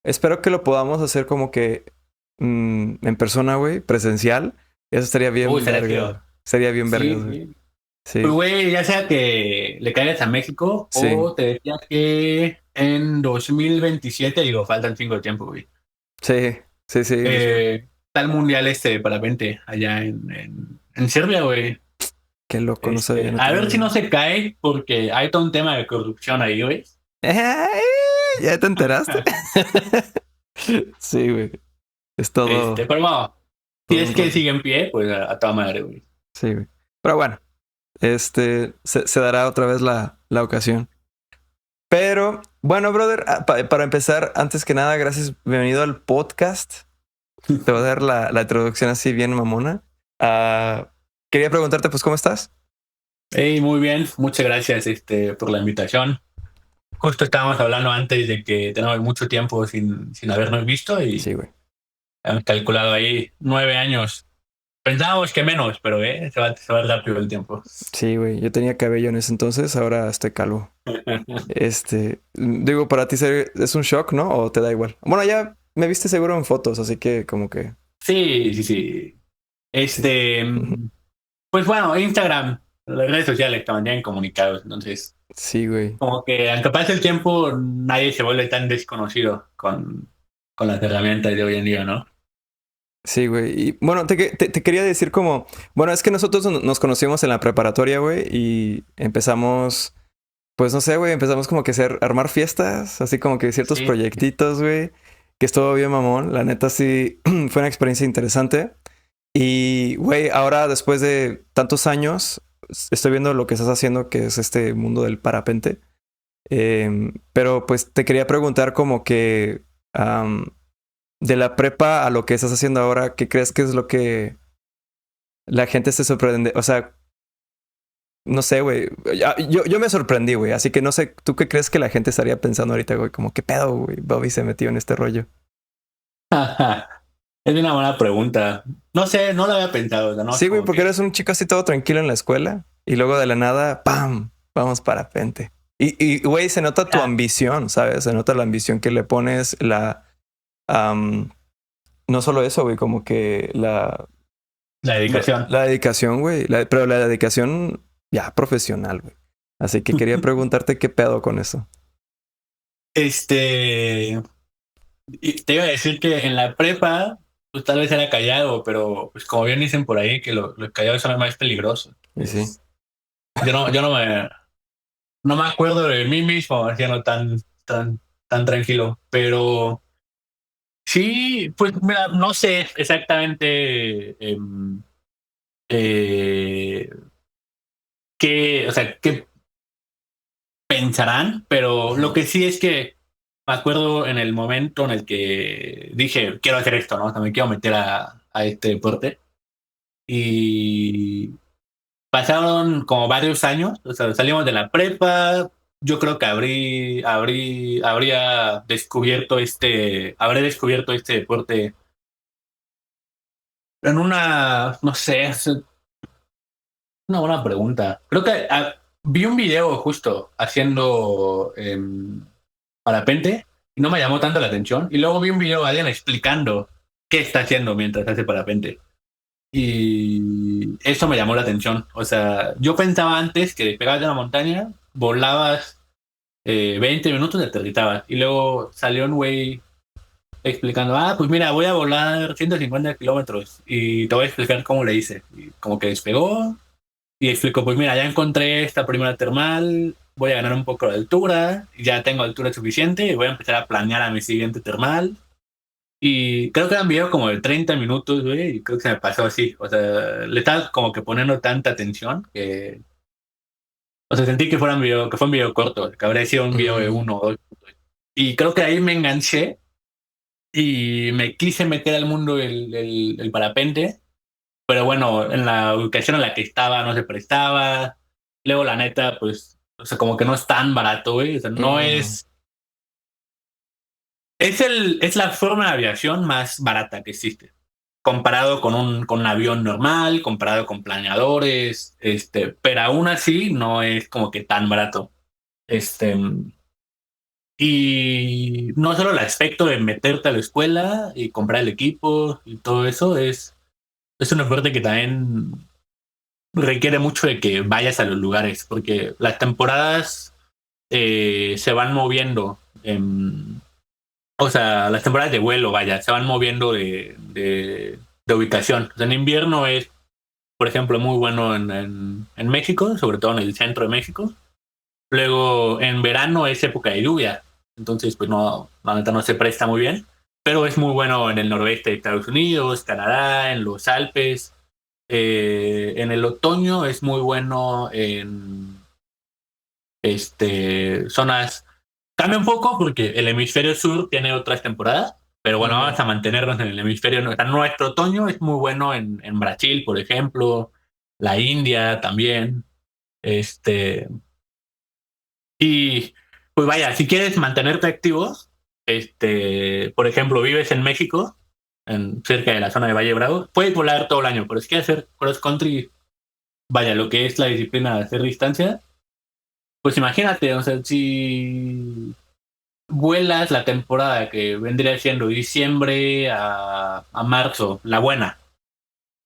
espero que lo podamos hacer como que en persona, güey, presencial. Eso estaría Uy, bien estaría verga. chido. Sería bien vergas, Sí, güey. sí. Pues, Sí, güey, ya sea que le caigas a México sí, o te decía que en 2027, digo, faltan 5 de tiempo, güey. sí, sí, sí. Está el mundial este de parapente allá en Serbia, güey. Qué loco, no sabía, no A tenía ver si idea. no se cae, porque hay todo un tema de corrupción ahí, güey. ¡Ay! ¿Ya te enteraste? Sí, güey. Es todo, Pero bueno, si todo es un que rollo. sigue en pie, pues a toda madre, güey. Sí, güey. Pero bueno, se dará otra vez la ocasión. Pero, bueno, brother, para empezar, antes que nada, gracias. Bienvenido al podcast. Te voy a dar la introducción así bien mamona. Ah, quería preguntarte, pues, ¿cómo estás? Hey, muy bien, muchas gracias por la invitación. Justo estábamos hablando antes de que tenemos mucho tiempo sin habernos visto Sí, y güey. hemos calculado ahí 9 años. Pensábamos que menos, pero se va rápido el tiempo. Sí, güey. Yo tenía cabello en ese entonces, ahora estoy calvo. Digo, para ti es un shock, ¿no? ¿O te da igual? Bueno, ya me viste seguro en fotos, así que como que Sí, sí, sí. sí. Ujú. Pues bueno, Instagram, las redes sociales te mantienen comunicados, entonces, Sí, güey. como que aunque pase el tiempo, nadie se vuelve tan desconocido con las herramientas de hoy en día, ¿no? Sí, güey. Y bueno, te quería decir como, bueno, es que nosotros nos conocimos en la preparatoria, güey, y empezamos, pues no sé, güey, empezamos como que armar fiestas, así como que ciertos Sí. proyectitos, güey, que estuvo bien mamón. La neta sí fue una experiencia interesante. Y, güey, ahora después de tantos años, estoy viendo lo que estás haciendo, que es este mundo del parapente. Pero pues te quería preguntar como que de la prepa a lo que estás haciendo ahora, ¿qué crees que es lo que la gente se sorprende? O sea, no sé, güey. Yo me sorprendí, güey. Así que no sé, ¿tú qué crees que la gente estaría pensando ahorita, güey? Como, ¿qué pedo, güey? Bobby se metió en este rollo. Es una buena pregunta. No sé, no lo había pensado, o sea, no es Sí, güey, como porque que... eres un chico así todo tranquilo en la escuela y luego de la nada, ¡pam! Vamos parapente. Güey, se nota tu Ah, ambición, ¿sabes? Se nota la ambición que le pones, am, no solo eso, güey, como que la dedicación. la dedicación, güey, pero la dedicación ya profesional, güey. Así que quería preguntarte qué pedo con eso. Este, y te iba a decir que en la prepa, pues tal vez era callado, pero pues como bien dicen por ahí, que los callados son los más peligrosos. Y sí. Yo no me acuerdo de mí mismo haciendo tan tranquilo, pero sí, pues mira, no sé exactamente eh, qué, o sea, qué pensarán, pero lo Ajá. que sí es que me acuerdo en el momento en el que dije, quiero hacer esto, ¿no? O sea, me quiero meter a este deporte. Y pasaron como varios años, o sea, salimos de la prepa, yo creo que habré descubierto este deporte en no sé, es una buena pregunta. Creo que vi un video justo haciendo parapente y no me llamó tanto la atención. Y luego vi un video de alguien explicando qué está haciendo mientras hace parapente. Y eso me llamó la atención. O sea, yo pensaba antes que despegabas de una montaña, volabas 20 minutos y aterrizabas. Y luego salió un güey explicando, pues mira, voy a volar 150 kilómetros y te voy a explicar cómo le hice. Y como que despegó y explicó, pues mira, ya encontré esta primera termal, voy a ganar un poco de altura, ya tengo altura suficiente y voy a empezar a planear a mi siguiente termal. Y creo que era un video como de 30 minutos, güey, y creo que se me pasó así. O sea, le estaba como que poniendo tanta atención que... O sea, sentí que que fue un video corto, que habría sido un video de Mm, 1 o 2. Y creo que ahí me enganché y me quise meter al mundo del parapente. Pero bueno, en la ubicación en la que estaba no se prestaba. Luego, la neta, pues, o sea, como que no es tan barato, güey. O sea, no mm, es... Es la forma de aviación más barata que existe. Comparado con un avión normal, comparado con planeadores, pero aún así no es como que tan barato. Este, Y no solo el aspecto de meterte a la escuela y comprar el equipo y todo eso, es un deporte que también requiere mucho de que vayas a los lugares, porque las temporadas se van moviendo. O sea, las temporadas de vuelo, vaya, se van moviendo de ubicación. O sea, en invierno es, por ejemplo, muy bueno en México, sobre todo en el centro de México. Luego, en verano es época de lluvia, entonces, pues no, la neta no se presta muy bien, pero es muy bueno en el noroeste de Estados Unidos, Canadá, en los Alpes. En el otoño es muy bueno en zonas. Cambia un poco porque el hemisferio sur tiene otras temporadas, pero bueno, vamos a mantenernos en el hemisferio norte. Nuestro otoño es muy bueno en Brasil, por ejemplo, la India también. Este, y pues vaya, si quieres mantenerte activo, por ejemplo, vives en México, cerca de la zona de Valle Bravo, puedes volar todo el año, pero si quieres hacer cross country, vaya, lo que es la disciplina de hacer distancia, pues imagínate, o sea, si vuelas la temporada que vendría siendo diciembre a marzo, la buena,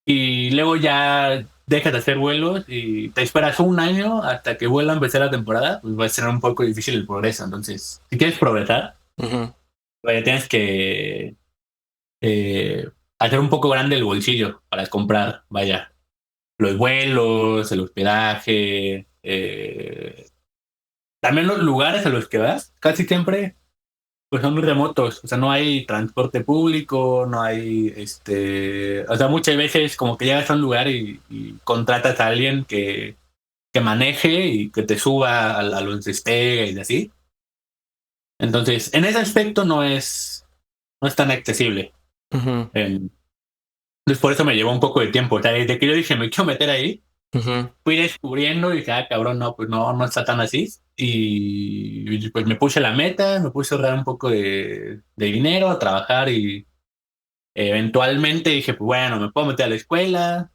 y luego ya dejas de hacer vuelos y te esperas un año hasta que vuelva a empezar la temporada, pues va a ser un poco difícil el progreso. Entonces, si quieres progresar, Ujú. pues tienes que eh, hacer un poco grande el bolsillo para comprar, vaya, los vuelos, el hospedaje, también los lugares a los que vas, casi siempre pues son muy remotos, o sea, no hay transporte público, no hay, o sea, muchas veces como que llegas a un lugar y contratas a alguien que maneje y que te suba a los despegues y así. Entonces, en ese aspecto no es tan accesible. Ujú. Entonces, por eso me llevó un poco de tiempo. O sea, desde que yo dije, me quiero meter ahí, Ujú. fui descubriendo y dije, ah, cabrón, no, pues no está tan así. Y pues me puse la meta, me puse a ahorrar un poco de dinero, a trabajar y eventualmente dije, pues bueno, me puedo meter a la escuela.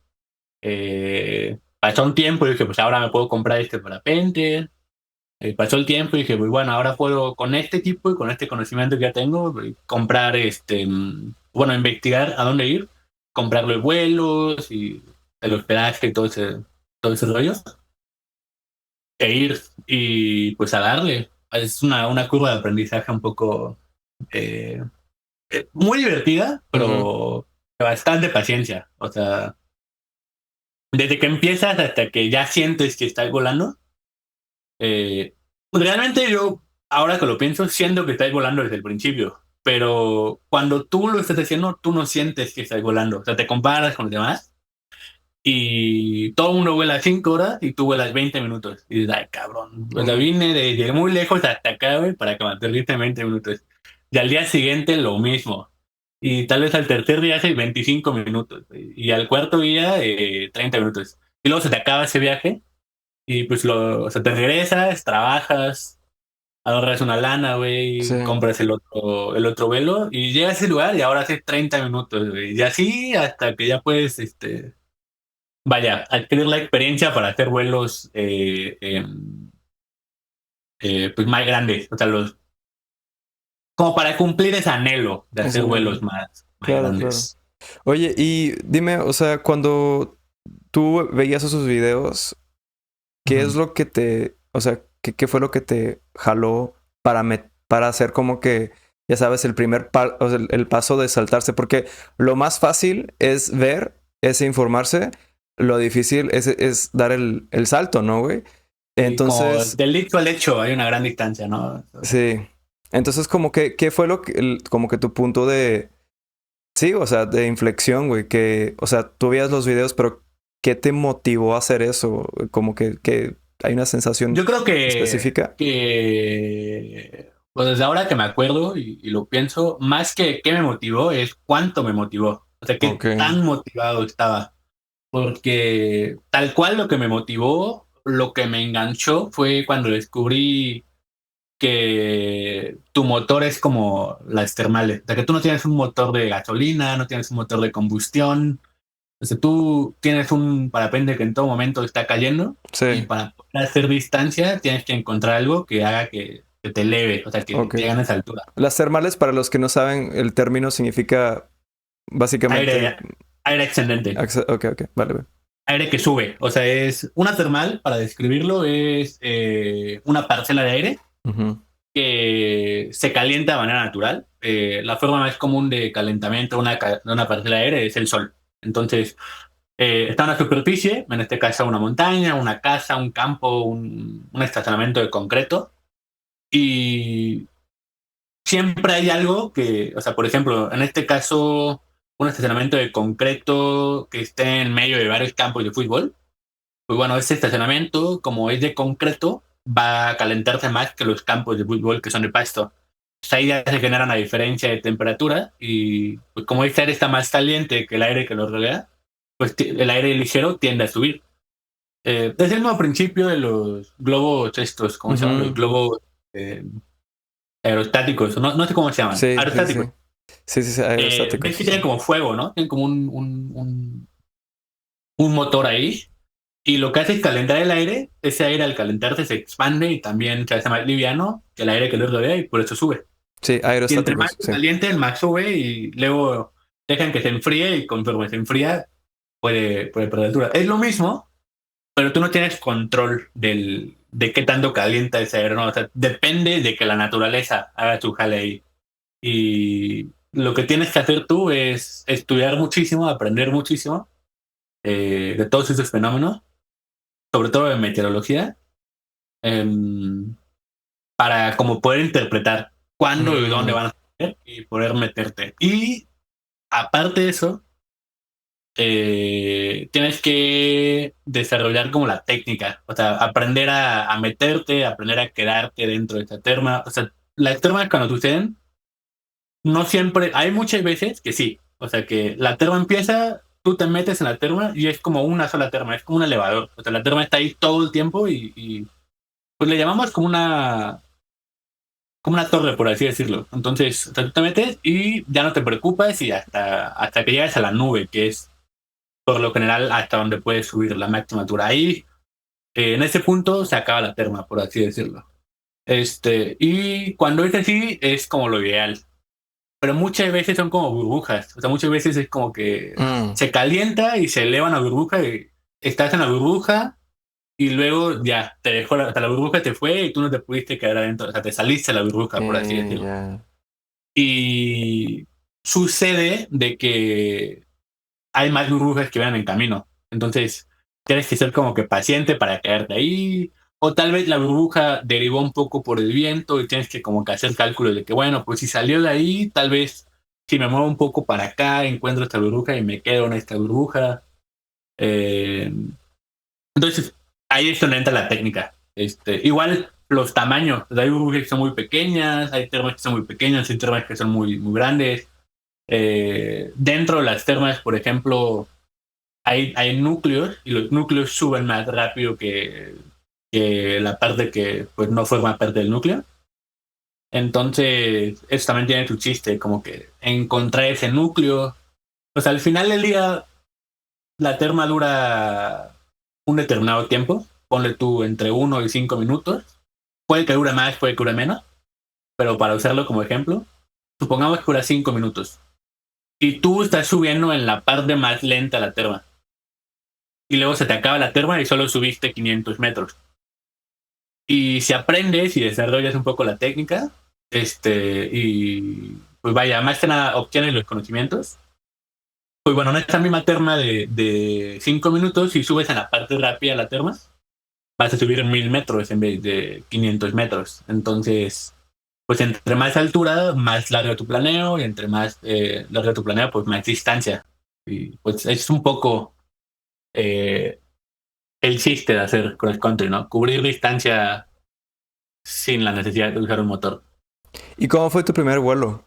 Pasó un tiempo y dije, pues ahora me puedo comprar este parapente. Pasó el tiempo y dije, pues bueno, ahora puedo con este equipo y con este conocimiento que ya tengo, comprar, bueno, investigar a dónde ir, comprar los vuelos y el hospedaje y todo ese rollo, e ir y pues a darle. Es una curva de aprendizaje un poco eh, muy divertida, Ujú. pero de bastante paciencia. O sea, desde que empiezas hasta que ya sientes que estás volando. Realmente yo, ahora que lo pienso, siento que estás volando desde el principio, pero cuando tú lo estás haciendo, tú no sientes que estás volando. O sea, te comparas con los demás y todo el mundo vuela 5 horas y tú vuelas 20 minutos. Y dices, ay, cabrón, o sea, Ujú. vine desde muy lejos hasta acá, güey, para que me aterrice en 20 minutos. Y al día siguiente lo mismo. Y tal vez al tercer día hace 25 minutos. Y al cuarto día, 30 minutos. Y luego se te acaba ese viaje y pues o sea, te regresas, trabajas, ahorras una lana, Sí. güey, compras el otro vuelo y llegas a ese lugar y ahora hace 30 minutos, güey. Y así hasta que ya puedes, vaya, adquirir la experiencia para hacer vuelos pues más grandes. O sea, como para cumplir ese anhelo de hacer Ese vuelos anhelo. más Claro, claro. grandes. Oye, y dime, o sea, cuando tú veías esos videos, ¿qué es Ujú. lo que o sea, qué fue lo que te jaló para hacer como que, ya sabes, o sea, el paso de saltarse? Porque lo más fácil es ver, es informarse, lo difícil es dar el salto, ¿no, güey? Y como Entonces, del dicho al hecho hay una gran distancia, ¿no? sí. Entonces, como que, ¿qué fue como que tu punto de, sí, o sea, de inflexión, güey? Que, o sea, tú veías los videos, pero ¿qué te motivó a hacer eso? Como que hay una sensación Yo creo específica. pues desde ahora que me acuerdo y lo pienso, más que qué me motivó, es cuánto me motivó. O sea, Ok. qué tan motivado estaba. Porque tal cual lo que me motivó, lo que me enganchó fue cuando descubrí que tu motor es como las termales. O sea, que tú no tienes un motor de gasolina, no tienes un motor de combustión. O sea, tú tienes un parapente que en todo momento está cayendo Sí. y para poder hacer distancia tienes que encontrar algo que haga que te eleve, o sea, que Ok. te ganes altura. Las termales, para los que no saben, el término significa básicamente... Aire, aire ascendente, Ok, ok, vale, vale. aire que sube. O sea, es una termal, para describirlo, es una parcela de aire Ujú. que se calienta de manera natural. La forma más común de calentamiento de una parcela de aire es el sol. Entonces, está una superficie, en este caso una montaña, una casa, un campo, un estacionamiento de concreto, y siempre hay algo que, o sea, por ejemplo, en este caso, un estacionamiento de concreto que esté en medio de varios campos de fútbol. Pues bueno, ese estacionamiento, como es de concreto, va a calentarse más que los campos de fútbol que son de pasto. Pues ahí ya se genera una diferencia de temperatura y pues como este aire está más caliente que el aire que lo rodea, pues el aire ligero tiende a subir. Desde el mismo principio de los globos estos, ¿cómo se llaman? Los Ujú. globos eh, aerostáticos, no sé cómo se llaman, Sí, sí, sí. aerostáticos. Sí, sí, sí, Ves aerostáticos, que sí. tienen como fuego, ¿no? Tienen como un motor ahí. Y lo que hace es calentar el aire, ese aire al calentarse se expande y también se hace más liviano que el aire que lo rodea y por eso sube. Sí, Y entre más aerostáticos, se sí. caliente, el más sube y luego dejan que se enfríe y conforme se enfría puede perder altura. Es lo mismo, pero tú no tienes control de qué tanto calienta ese aire, ¿no? O sea, depende de que la naturaleza haga su jale ahí. Y lo que tienes que hacer tú es estudiar muchísimo, aprender muchísimo de todos esos fenómenos, sobre todo de meteorología, em, para como poder interpretar cuándo y dónde Mm, van a ser y poder meterte. Y aparte de eso, tienes que desarrollar como la técnica, o sea, aprender a meterte, aprender a quedarte dentro de esta terma. O sea, las termas cuando suceden, no siempre, hay muchas veces que sí, o sea, que la terma empieza, tú te metes en la terma y es como una sola terma, es como un elevador. O sea, la terma está ahí todo el tiempo y pues le llamamos como una torre, por así decirlo. Entonces, o sea, tú te metes y ya no te preocupas y hasta que llegas a la nube, que es por lo general hasta donde puedes subir la máxima altura. Ahí, en ese punto, se acaba la terma, por así decirlo. Y cuando es así, es como lo ideal. Pero muchas veces son como burbujas. O sea, muchas veces es como que mm, se calienta y se eleva una burbuja y estás en la burbuja y luego ya te dejó hasta la burbuja te fue y tú no te pudiste quedar adentro. O sea, te saliste de la burbuja, por así decirlo. ya. Y sucede de que hay más burbujas que vean en camino. Entonces, tienes que ser como que paciente para quedarte ahí. O tal vez la burbuja derivó un poco por el viento y tienes que como que hacer cálculos de que, bueno, pues si salió de ahí, tal vez si me muevo un poco para acá, encuentro esta burbuja y me quedo en esta burbuja. Eh, entonces, ahí es donde entra la técnica. Igual los tamaños, hay burbujas que son muy pequeñas, hay termas que son muy pequeñas, hay termas que son muy, muy grandes. Dentro de las termas, por ejemplo, hay núcleos y los núcleos suben más rápido que la parte que pues no forma parte del núcleo. Entonces, eso también tiene su chiste, como que encontrar ese núcleo. Pues al final del día, la terma dura un determinado tiempo. Ponle tú entre 1 y 5 minutos. Puede que dure más, puede que dure menos. Pero para usarlo como ejemplo, supongamos que dura 5 minutos. Y tú estás subiendo en la parte más lenta de la terma. Y luego se te acaba la terma y solo subiste 500 metros. Y si aprendes y desarrollas un poco la técnica, y pues vaya, más que nada obtienes los conocimientos. Pues bueno, en esta misma terma de 5 minutos, si subes en la parte rápida de la terma, vas a subir 1000 metros en vez de 500 metros. Entonces, pues entre más altura, más largo tu planeo, y entre más largo tu planeo, pues más distancia. Y pues es un poco eh, el chiste de hacer cross country, ¿no? Cubrir distancia sin la necesidad de usar un motor. ¿Y cómo fue tu primer vuelo?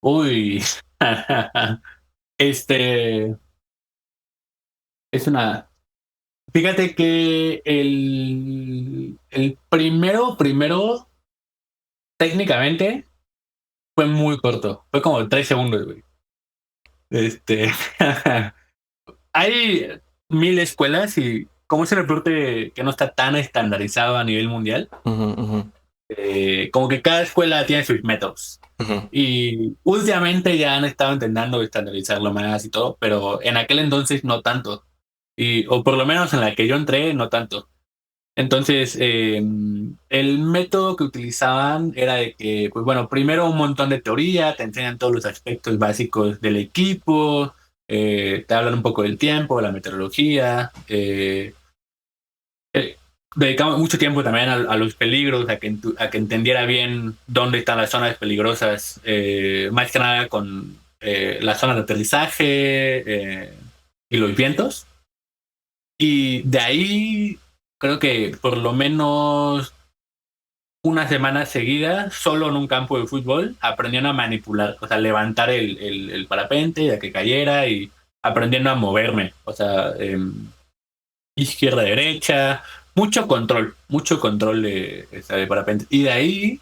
Uy, este es una. Fíjate que el primero, técnicamente, fue muy corto. Fue como 3 segundos, güey. Este, hay 1000 escuelas y como es un deporte que no está tan estandarizado a nivel mundial, Ujú, ujú. como que cada escuela tiene sus métodos. Ujú. Y últimamente ya han estado intentando estandarizarlo más y todo, pero en aquel entonces no tanto. O por lo menos en la que yo entré, no tanto. Entonces, el método que utilizaban era de que, pues bueno, primero un montón de teoría, te enseñan todos los aspectos básicos del equipo, te hablan un poco del tiempo, la meteorología, eh, dedicamos mucho tiempo también a los peligros, a que entendiera bien dónde están las zonas peligrosas, más que nada con las zonas de aterrizaje y los vientos. Y de ahí creo que por lo menos una semana seguida, solo en un campo de fútbol, aprendiendo a manipular, o sea, levantar el parapente, a que cayera y aprendiendo a moverme, o sea, izquierda, derecha, mucho control o sea, de parapente. Y de ahí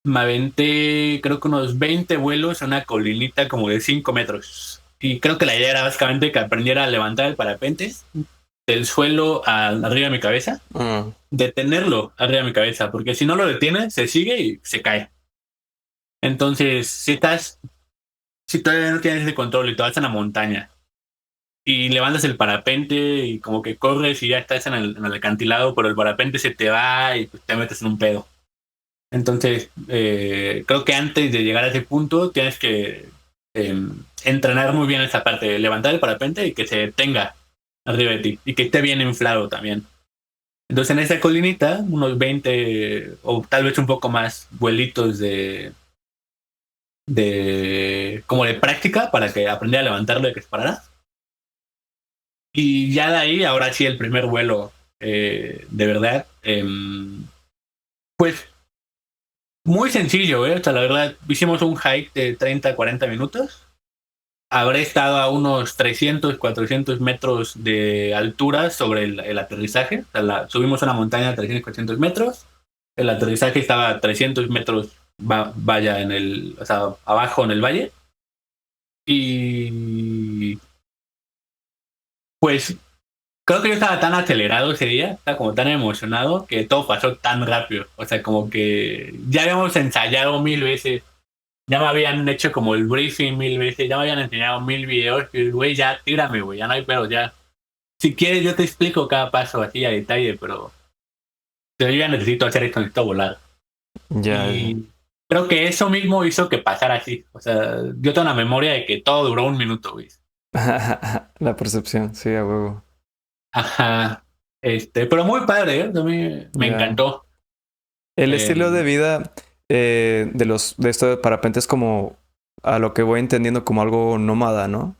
me aventé, creo que unos 20 vuelos en una colinita como de 5 metros. Y creo que la idea era básicamente que aprendiera a levantar el parapente del suelo arriba de mi cabeza, Mm. detenerlo arriba de mi cabeza, porque si no lo detiene, se sigue y se cae. Entonces, si todavía no tienes ese control y te vas a la montaña y levantas el parapente y como que corres y ya estás en el acantilado, pero el parapente se te va y pues, te metes en un pedo. Entonces, creo que antes de llegar a ese punto tienes que entrenar muy bien esa parte, de levantar el parapente y que se detenga arriba de ti y que esté bien inflado también. Entonces, en esa colinita, unos 20 o tal vez un poco más vuelitos como de práctica para que aprendiera a levantarlo y que se parara. Y ya de ahí, ahora sí, el primer vuelo de verdad, pues muy sencillo, ¿eh? O sea, la verdad, hicimos un hike de 30 40 minutos. Habré estado a unos 300 400 metros de altura sobre el aterrizaje. O sea, subimos una montaña a 300 400 metros. El aterrizaje estaba a 300 metros, vaya, o sea, abajo en el valle. Y pues creo que yo estaba tan acelerado ese día, estaba como tan emocionado que todo pasó tan rápido. O sea, como que ya habíamos ensayado 1000 veces, ya me habían hecho como el briefing 1000 veces, ya me habían enseñado 1000 videos. Y güey, ya tírame, güey, ya no hay pedo, ya. Si quieres, yo te explico cada paso así a detalle, pero yo ya necesito hacer esto, necesito volar. Ya, ya. Y creo que eso mismo hizo que pasara así. O sea, yo tengo una memoria de que todo duró un minuto, güey. La percepción, sí, a huevo. Ajá. Pero muy padre, ¿eh? A mí me Ya. encantó. El estilo de Eh, vida de esto de parapente es como, a lo que voy entendiendo, como algo nómada, ¿no?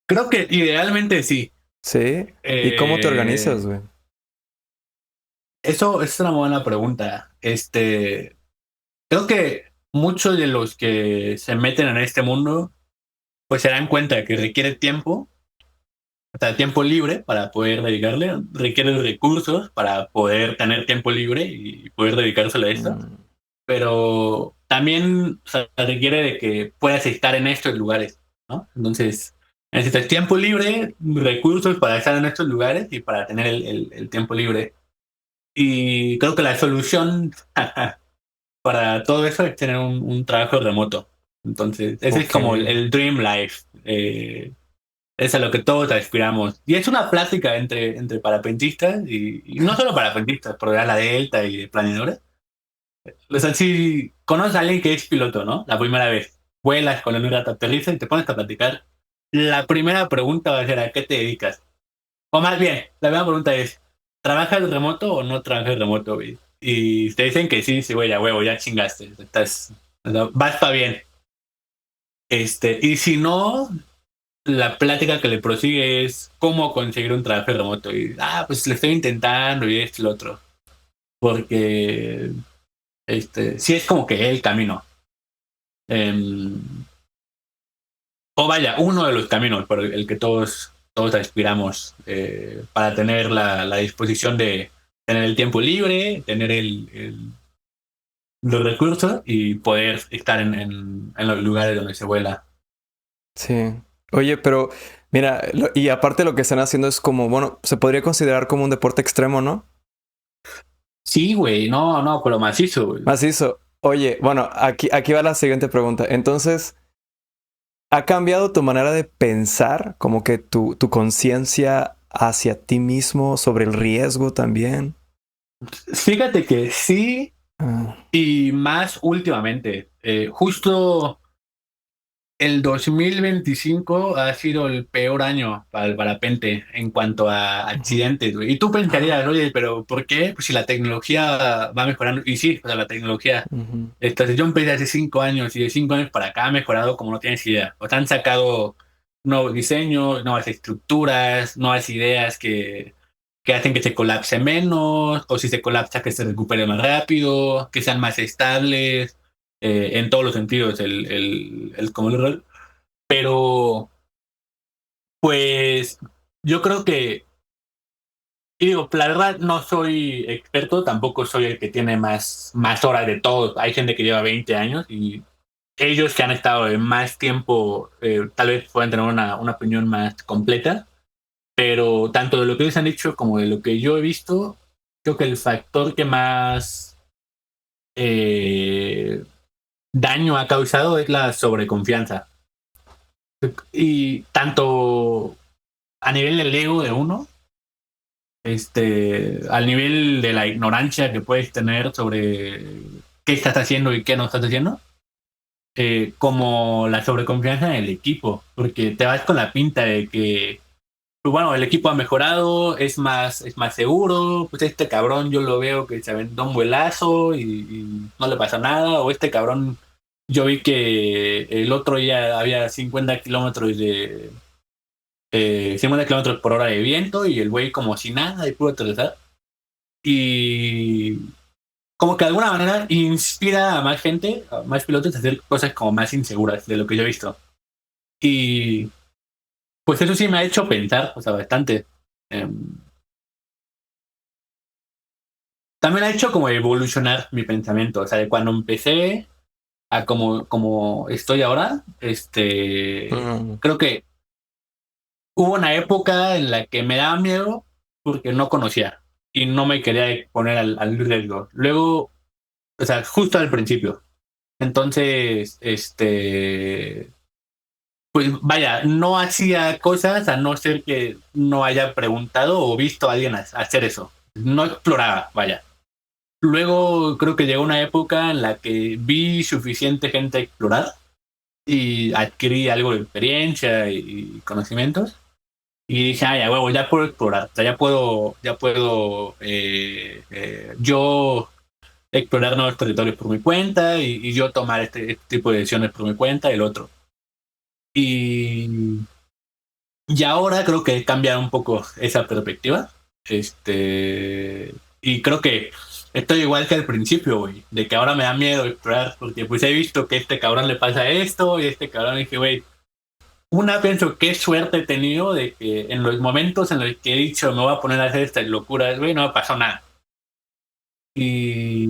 Creo que idealmente sí. Sí. ¿Y cómo te organizas, Eh, güey? Eso es una buena pregunta. Creo que muchos de los que se meten en este mundo, pues se dan cuenta que requiere tiempo, o sea, tiempo libre para poder dedicarle, requiere recursos para poder tener tiempo libre y poder dedicárselo a esto, Mm. pero también, o sea, requiere de que puedas estar en estos lugares, ¿no? Entonces, necesitas tiempo libre, recursos para estar en estos lugares y para tener el tiempo libre. Y creo que la solución para todo eso es tener un trabajo remoto. Entonces, ese es Ok. como el dream life. Es a lo que todos aspiramos. Y es una plática entre parapentistas y no solo parapentistas, por la Delta y de planeadores. O sea, si conoces a alguien que es piloto, ¿no? La primera vez, vuelas con el Emirato, aterrizas y te pones a platicar. La primera pregunta va a ser: ¿a qué te dedicas? O más bien, la primera pregunta es: ¿trabajas remoto o no trabajas remoto, güey? Y te dicen que sí, sí, güey, a huevo, ya chingaste. O sea, vas para bien. Y si no, la plática que le prosigue es cómo conseguir un trabajo remoto. Y, pues le estoy intentando y esto y lo otro. Porque, sí es como que el camino. Em, o vaya, uno de los caminos por el que todos aspiramos para tener la disposición de tener el tiempo libre, tener los recursos y poder estar en los lugares donde se vuela. Sí. Oye, pero mira, y aparte lo que están haciendo es como, bueno, se podría considerar como un deporte extremo, ¿no? Sí, güey, no, pero macizo, güey. Macizo. Oye, bueno, aquí va la siguiente pregunta. Entonces, ¿ha cambiado tu manera de pensar, como que tu conciencia hacia ti mismo sobre el riesgo también? Fíjate que sí, Ah, y más últimamente. Justo el 2025 ha sido el peor año para el parapente en cuanto a ujú. accidentes, güey. Y tú pensarías, oye, pero ¿por qué? Pues si la tecnología va mejorando. Y sí, o sea, la tecnología. Ujú, Entonces yo empecé hace 5 años y de 5 años para acá ha mejorado como no tienes idea. O sea, han sacado nuevos diseños, nuevas estructuras, nuevas ideas que hacen que se colapse menos, o si se colapsa que se recupere más rápido, que sean más estables, en todos los sentidos, como el rol. Pero, pues, yo creo que, y digo, la verdad no soy experto, tampoco soy el que tiene más horas de todo. Hay gente que lleva 20 años y ellos que han estado en más tiempo, tal vez puedan tener una opinión más completa, pero tanto de lo que ellos han dicho como de lo que yo he visto, creo que el factor que más eh, daño ha causado es la sobreconfianza. Y tanto a nivel del ego de uno, al nivel de la ignorancia que puedes tener sobre qué estás haciendo y qué no estás haciendo, como la sobreconfianza en el equipo, porque te vas con la pinta de que pues bueno, el equipo ha mejorado, es más seguro, pues este cabrón yo lo veo que se aventó un vuelazo y no le pasa nada, o este cabrón yo vi que el otro día había 50 kilómetros por hora de viento y el güey como si nada y pudo aterrizar. Y como que de alguna manera inspira a más gente, a más pilotos a hacer cosas como más inseguras de lo que yo he visto. Y pues eso sí me ha hecho pensar, o sea, bastante. Em, También ha hecho como evolucionar mi pensamiento, o sea, de cuando empecé a como estoy ahora, ujú. creo que hubo una época en la que me daba miedo porque no conocía y no me quería poner al riesgo. Luego, o sea, justo al principio. Entonces, pues vaya, no hacía cosas a no ser que no haya preguntado o visto a alguien hacer eso. No exploraba, vaya. Luego creo que llegó una época en la que vi suficiente gente explorar y adquirí algo de experiencia y conocimientos. Y dije, ay, a huevo, ya puedo explorar, o sea, ya puedo yo explorar nuevos territorios por mi cuenta y yo tomar este tipo de decisiones por mi cuenta y el otro. Y, y ahora creo que he cambiado un poco esa perspectiva. Y creo que estoy igual que al principio, güey, de que ahora me da miedo explorar, porque pues he visto que a este cabrón le pasa esto y a este cabrón dije, güey, pienso qué suerte he tenido de que en los momentos en los que he dicho me voy a poner a hacer estas locuras, güey, no me pasó nada. Y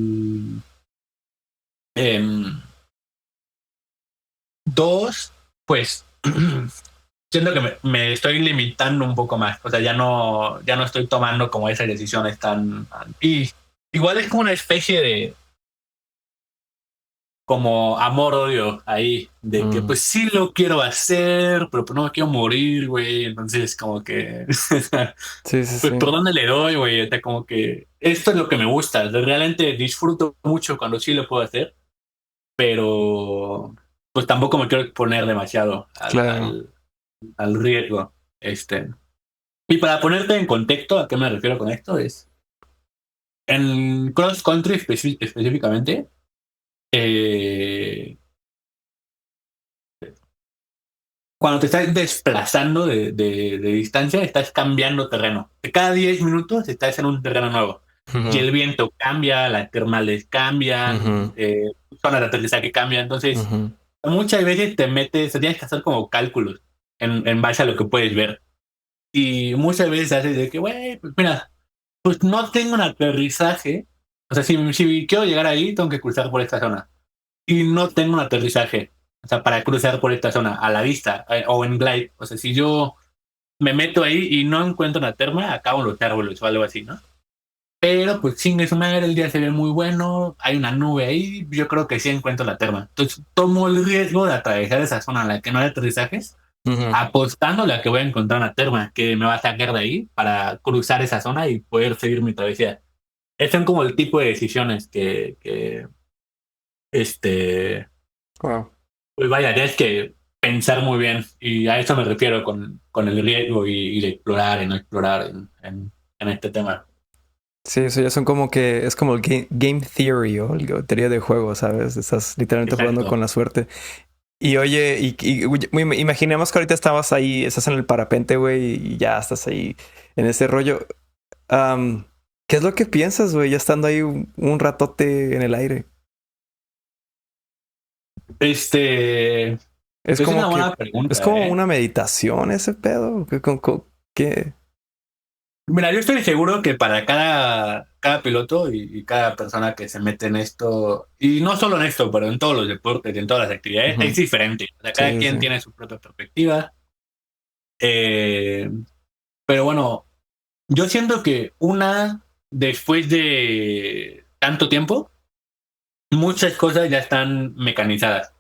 em, dos, pues siento que me estoy limitando un poco más. O sea, ya no estoy tomando como esas decisiones Y igual es como una especie de como amor-odio ahí, de que Mm, pues sí lo quiero hacer, pero pues no me quiero morir, güey. Entonces, como que, sí, sí, pues por sí. dónde le doy, güey. O sea, como que esto es lo que me gusta. Realmente disfruto mucho cuando sí lo puedo hacer, pero pues tampoco me quiero exponer demasiado Claro. al riesgo. Y para ponerte en contexto, ¿a qué me refiero con esto? Es en cross country específicamente, eh, cuando te estás desplazando de distancia, estás cambiando terreno. De cada 10 minutos estás en un terreno nuevo. Y Ujú, el viento cambia, las termales cambian, ujú, zonas de aterrizaje cambian. Entonces, ujú. muchas veces te metes, tienes que hacer como cálculos en base a lo que puedes ver. Y muchas veces haces de que, güey, pues mira, pues no tengo un aterrizaje. O sea, si quiero llegar ahí, tengo que cruzar por esta zona. Y no tengo un aterrizaje. O sea, para cruzar por esta zona a la vista o en glide. O sea, si yo me meto ahí y no encuentro una terma, acabo en los árboles o algo así, ¿no? Pero pues sin su madre el día se ve muy bueno, hay una nube ahí, yo creo que sí encuentro la terma. Entonces tomo el riesgo de atravesar esa zona en la que no hay aterrizajes, Ujú. apostándole a que voy a encontrar una terma que me va a sacar de ahí para cruzar esa zona y poder seguir mi travesía. Estos son como el tipo de decisiones que este, Wow. pues vaya, tienes que pensar muy bien y a eso me refiero con el riesgo y de explorar y no explorar en este tema. Sí, eso ya son como que es como el game theory o teoría de juego, ¿sabes? Estás literalmente jugando Exacto. con la suerte. Y oye, imaginemos que ahorita estabas ahí, estás en el parapente, güey, y ya estás ahí en ese rollo. Am, ¿Qué es lo que piensas, güey, ya estando ahí un ratote en el aire? Este, Es es una como buena que, es pregunta, como ¿eh? una meditación ese pedo. ¿Qué? Mira, yo estoy seguro que para cada piloto y cada persona que se mete en esto, y no solo en esto, pero en todos los deportes y en todas las actividades, es Ujú. diferente. O sea, cada Sí, quien sí. tiene su propia perspectiva. Eh, pero bueno, yo siento que después de tanto tiempo, muchas cosas ya están mecanizadas.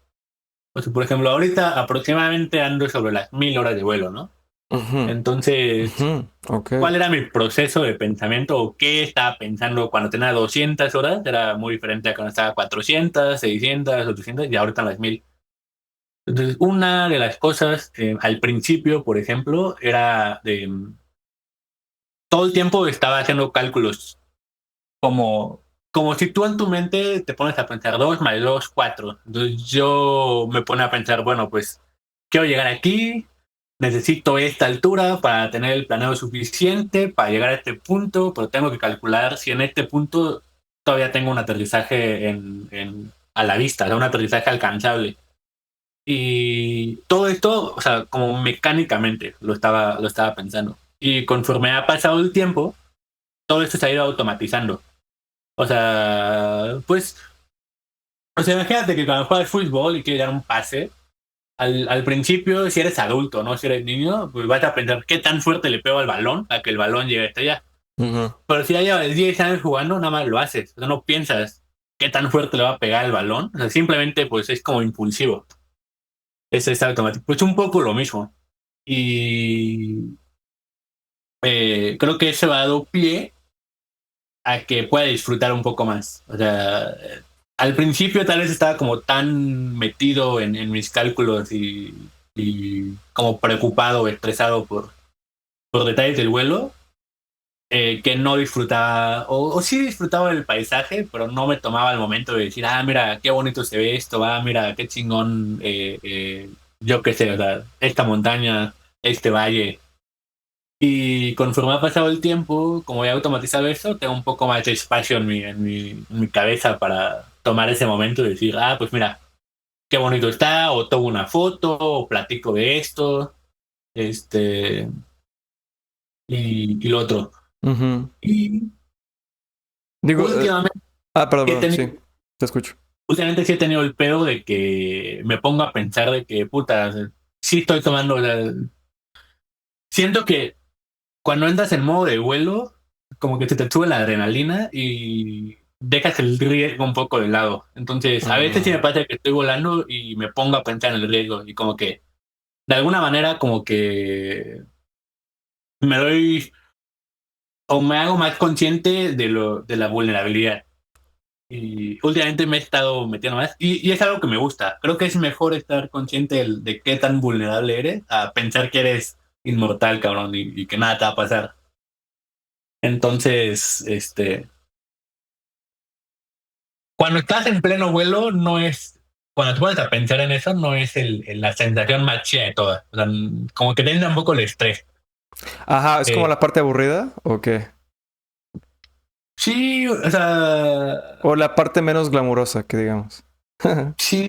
O sea, por ejemplo, ahorita aproximadamente ando sobre las 1000 horas de vuelo, ¿no? Ujú, Entonces, ujú, ok. ¿cuál era mi proceso de pensamiento o qué estaba pensando cuando tenía 200 horas? Era muy diferente a cuando estaba 400, 600, 800 y ahorita en las 1000. Entonces, una de las cosas al principio, por ejemplo, era de todo el tiempo estaba haciendo cálculos como si tú en tu mente te pones a pensar 2 más 2 4. Entonces yo me pone a pensar, bueno, pues quiero llegar aquí, necesito esta altura para tener el planeo suficiente para llegar a este punto, pero tengo que calcular si en este punto todavía tengo un aterrizaje a la vista, o sea, un aterrizaje alcanzable. Y todo esto, o sea, como mecánicamente lo estaba pensando. Y conforme ha pasado el tiempo, todo esto se ha ido automatizando. O sea, pues, o sea, imagínate que cuando juegas fútbol y quieres dar un pase, al principio, si eres adulto, no si eres niño, pues vas a pensar qué tan fuerte le pego al balón para que el balón llegue hasta allá. Ujú, Pero si ya llevas 10 años jugando, nada más lo haces. O sea, no piensas qué tan fuerte le va a pegar el balón. O sea, simplemente pues es como impulsivo. Es automático. Pues un poco lo mismo. Y creo que eso ha dado pie a que pueda disfrutar un poco más. O sea, al principio tal vez estaba como tan metido en mis cálculos y como preocupado, estresado por detalles del vuelo, que no disfrutaba, o sí disfrutaba del paisaje, pero no me tomaba el momento de decir, ah, mira, qué bonito se ve esto, ah, mira, qué chingón, yo qué sé, o sea, esta montaña, este valle. Y conforme ha pasado el tiempo, como he automatizado eso, tengo un poco más de espacio en mi cabeza para tomar ese momento y decir, ah, pues mira, qué bonito está, o tomo una foto, o platico de esto, este, y lo otro. ujú. Y Digo, últimamente perdón, he perdón, tenido, sí, te escucho. últimamente sí he tenido el pedo de que me pongo a pensar de que, puta, o sea, sí estoy tomando, o sea, siento que cuando entras en modo de vuelo, como que se te sube la adrenalina y dejas el riesgo un poco de lado. Entonces, a veces sí me Mm, pasa que estoy volando y me pongo a pensar en el riesgo y como que, de alguna manera, como que me doy o me hago más consciente de la vulnerabilidad. Y últimamente me he estado metiendo más y es algo que me gusta. Creo que es mejor estar consciente de qué tan vulnerable eres a pensar que eres inmortal, cabrón, y que nada te va a pasar. Entonces, cuando estás en pleno vuelo, cuando te pones a pensar en eso, no es la sensación más chida de todas. O sea, como que te entra un poco el estrés. Ajá, ¿es como Eh, la parte aburrida o qué? sí, o sea, O la parte menos glamurosa, que digamos. sí,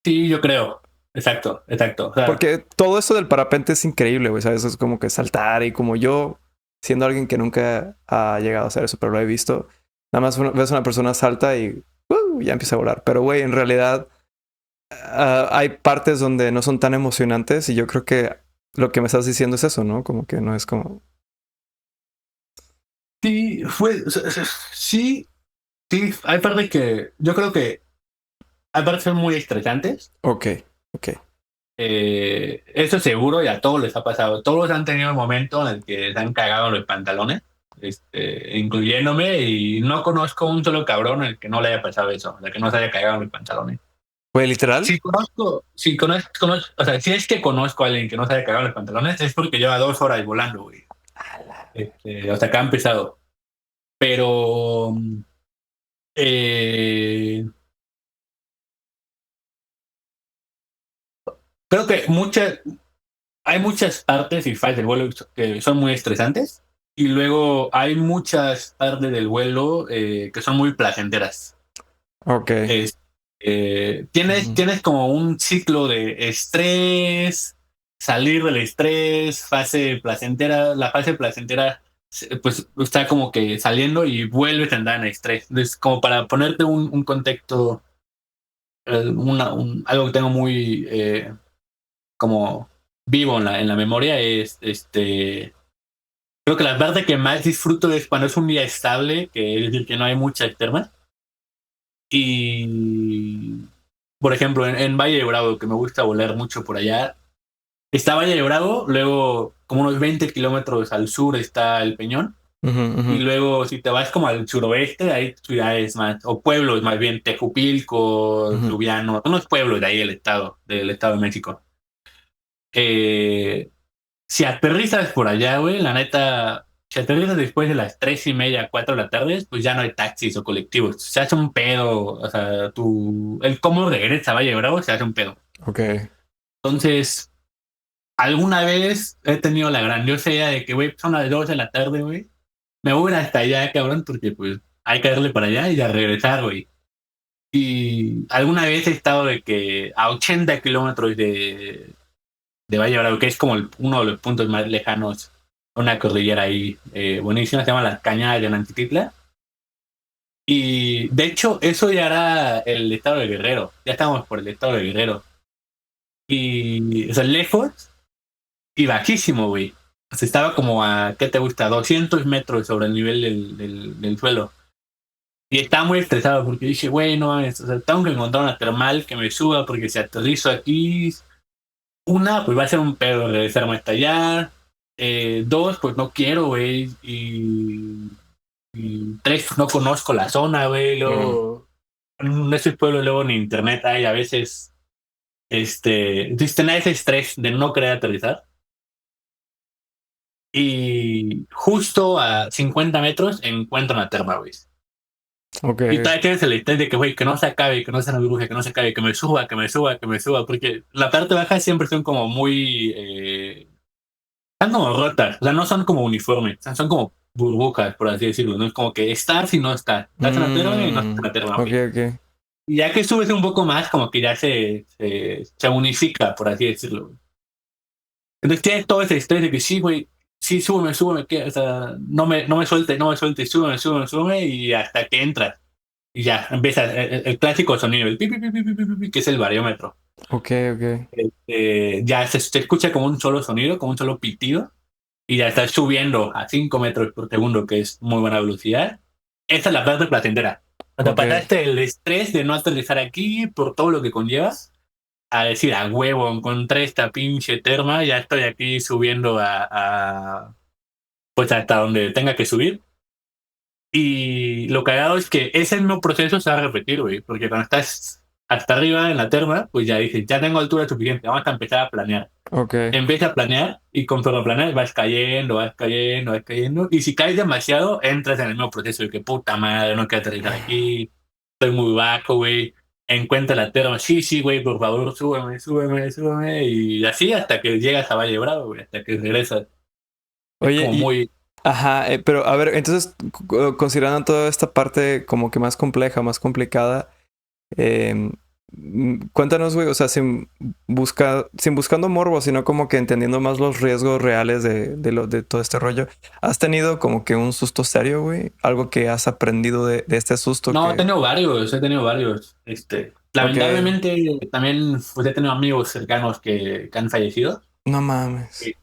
sí, yo creo. Exacto, exacto. O sea, Porque todo esto del parapente es increíble, güey, ¿sabes? Es como que saltar y como yo, siendo alguien que nunca ha llegado a hacer eso, pero lo he visto, nada más ves a una persona salta y ya empieza a volar. Pero, güey, en realidad hay partes donde no son tan emocionantes y yo creo que lo que me estás diciendo es eso, ¿no? Como que no es como... Sí, sí, sí, hay partes que yo creo que hay partes que son muy estresantes. Ok, ok. Eso seguro y a todos les ha pasado. Todos han tenido el momento en el que se han cagado los pantalones, incluyéndome, y no conozco un solo cabrón en el que no le haya pasado eso, el que no se haya cagado en los pantalones. ¿Fue literal? Si conozco, o sea, si es que conozco a alguien que no se haya cagado en los pantalones, es porque lleva 2 horas volando, güey. O sea, que ha empezado. Pero eh, creo que hay muchas partes y fases del vuelo que son muy estresantes y luego hay muchas partes del vuelo que son muy placenteras. Ok. Es, tienes, Ujú. tienes como un ciclo de estrés, salir del estrés, fase placentera. La fase placentera pues está como que saliendo y vuelves a andar en estrés. Entonces, como para ponerte un contexto, algo que tengo muy como vivo en la memoria es creo que la parte que más disfruto es cuando es un día estable, que es decir, que no hay mucha externa. Y, por ejemplo, en Valle de Bravo, que me gusta volar mucho por allá, está Valle de Bravo, luego como unos 20 kilómetros al sur está El Peñón, Ujú, ujú, y luego si te vas como al suroeste, hay ciudades más, o pueblos más bien, Tejupilco, ujú. Lubiano, unos pueblos de ahí del estado de México. Eh, Si aterrizas por allá, güey, la neta, si aterrizas después de las 3:30, 4 de la tarde, pues ya no hay taxis o colectivos. Se hace un pedo, o sea, el cómo regresa a Valle Bravo se hace un pedo. Ok. Entonces, alguna vez he tenido la grandiosa idea de que, güey, son las 2 de la tarde, güey. Me voy a ir hasta allá, cabrón, porque pues hay que darle para allá y ya regresar, güey. Y alguna vez he estado de que a 80 kilómetros de Valle Bravo, que es como uno de los puntos más lejanos, una cordillera ahí buenísima, se llama las Cañadas de Nantititla. Y de hecho, eso ya era el estado de Guerrero, ya estamos por el estado de Guerrero. Y, o sea, lejos y bajísimo, güey. O sea, estaba como a, ¿qué te gusta? 200 metros sobre el nivel del suelo. Y estaba muy estresado porque dije, güey, no mames, o sea, tengo que encontrar una termal que me suba porque si aterrizo aquí, pues va a ser un pedo regresarme hasta allá. Dos, pues no quiero, güey. Y tres, pues no conozco la zona, güey. Mm. Luego, en esos pueblos luego ni internet hay a veces. Entonces tener ese estrés de no querer aterrizar. Y justo a 50 metros encuentro una terma, güey. Ok. Y todavía tienes el estrés de que, güey, que no se acabe, que no se me bruje, que no se acabe, que me suba, que me suba, que me suba. Porque la parte baja siempre son como muy están como rotas, o sea, no son como uniformes, o sea, son como burbujas, por así decirlo, ¿no? Es como que estás y no estás. Estás en la tierra y no estás en Mm, la tierra, ok, güey. ok. Y ya que subes un poco más, como que ya se unifica, por así decirlo, güey. Entonces tienes todo ese estrés de que sí, güey, sí, súbeme, súbeme, que, o sea, no me suelte, no me suelte, súbeme, súbeme, súbeme, y hasta que entras. Y ya, empieza el clásico sonido, el pi, pi, pi, pi, pi, pi, pi, que es el bariómetro. Ok, ok. Ya se escucha como un solo sonido, como un solo pitido y ya estás subiendo a 5 metros por segundo, que es muy buena velocidad. Esa es la parte placentera. O sea, Ok. pasaste el estrés de no aterrizar aquí por todo lo que conlleva, a decir, a huevo, encontré esta pinche terma, ya estoy aquí subiendo pues hasta donde tenga que subir. Y lo cagado es que ese mismo proceso se va a repetir, güey, porque cuando estás hasta arriba en la terma, pues ya dices, ya tengo altura suficiente, vamos a empezar a planear. Ok. Empieza a planear y conforme planeas vas cayendo, vas cayendo, vas cayendo. Y si caes demasiado, entras en el mismo proceso de que puta madre, no quiero aterrizar aquí, estoy muy bajo, güey. Encuentra la terma, sí, sí, güey, por favor, súbeme, súbeme, súbeme. Y así hasta que llegas a Valle Bravo, güey, hasta que regresas. Es Oye, como y, muy... ajá, pero a ver, entonces, considerando toda esta parte como que más compleja, más complicada, eh, cuéntanos, güey, o sea, sin buscando morbo, sino como que entendiendo más los riesgos reales de todo este rollo, ¿has tenido como que un susto serio, güey? Algo que has aprendido de este susto No, he que... tenido varios, he tenido varios. Ok, Lamentablemente también pues, he tenido amigos cercanos que han fallecido. no mames.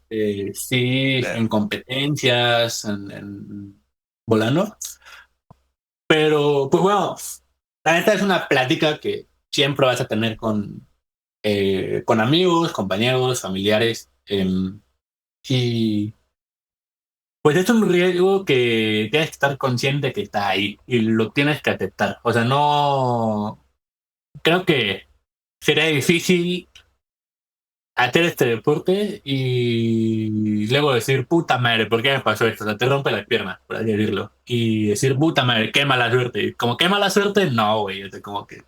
Sí, en Damn. competencias, en volando. Pero, pues bueno, la neta es una plática que siempre vas a tener con amigos, compañeros, familiares. Y pues es un riesgo que tienes que estar consciente que está ahí y lo tienes que aceptar. O sea, no creo que sería difícil hacer este deporte y luego decir, puta madre, ¿por qué me pasó esto? O sea, te rompe la pierna, por así decirlo. Y decir, puta madre, qué mala suerte. Y como, qué mala suerte, no, güey. O sea, como que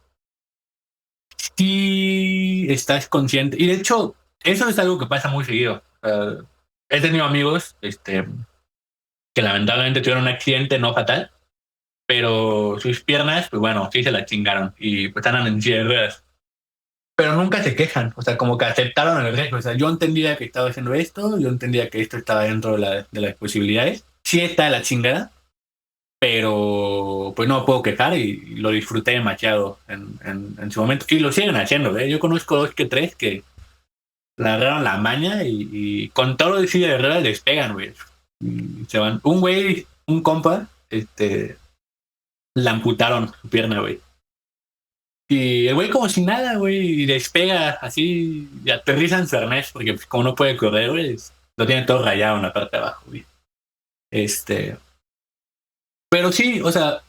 sí estás consciente. Y de hecho, eso es algo que pasa muy seguido. He tenido amigos que lamentablemente tuvieron un accidente no fatal, pero sus piernas, pues bueno, sí se la chingaron y pues están en silla de ruedas. Pero nunca se quejan, o sea, como que aceptaron el riesgo. O sea, yo entendía que estaba haciendo esto, yo entendía que esto estaba dentro de las posibilidades. Sí está de la chingada, pero pues no me puedo quejar y lo disfruté demasiado en su momento. Y lo siguen haciendo, ¿eh? Yo conozco dos que tres que le agarraron la maña y con todo de silla de ruedas les pegan, güey. Y se van. Un güey, un compa, le amputaron su pierna, güey. Y el güey como si nada, güey, y despega así y aterriza en su arnés, porque pues, como no puede correr, güey, lo tiene todo rayado en la parte de abajo, güey. Este, pero sí, o sea,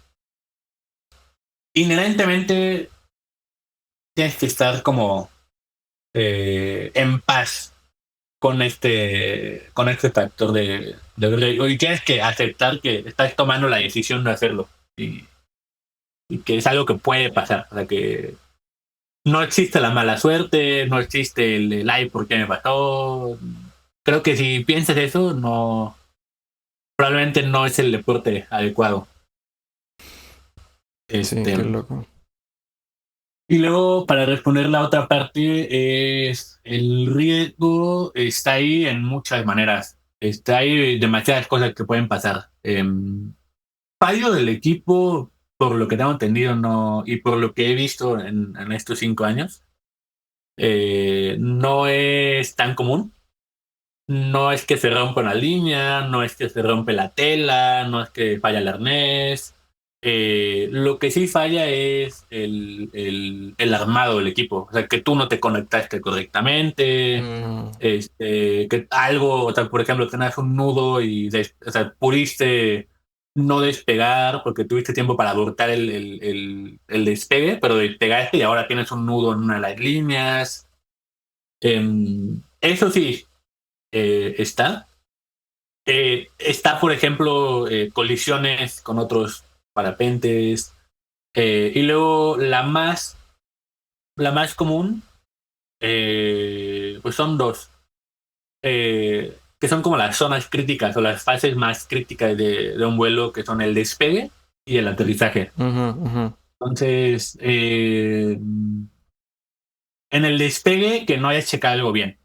inherentemente tienes que estar como en paz con este factor de riesgo y tienes que aceptar que estás tomando la decisión de hacerlo y que es algo que puede pasar, o sea, que no existe la mala suerte, no existe el ay, ¿por qué me pasó? Creo que si piensas eso, no, probablemente no es el deporte adecuado. Sí, Este, qué loco. y luego, para responder la otra parte, es el riesgo está ahí en muchas maneras. Está ahí demasiadas cosas que pueden pasar. Fallo del equipo, por lo que tengo entendido, no, y por lo que he visto en estos 5 años, no es tan común. No es que se rompa una línea, no es que se rompe la tela, no es que falla el arnés. Lo que sí falla es el armado del equipo. O sea, que tú no te conectaste correctamente. Mm, Que algo, o sea, por ejemplo, tenías un nudo y o sea, pudiste no despegar porque tuviste tiempo para abortar el despegue, pero despegaste y ahora tienes un nudo en una de las líneas. Eso sí, está. Está, por ejemplo, colisiones con otros parapentes. Y luego la más común, pues son dos, que son como las zonas críticas o las fases más críticas de un vuelo, que son el despegue y el aterrizaje. ujú, ujú. Entonces, en el despegue, que no hayas checado algo bien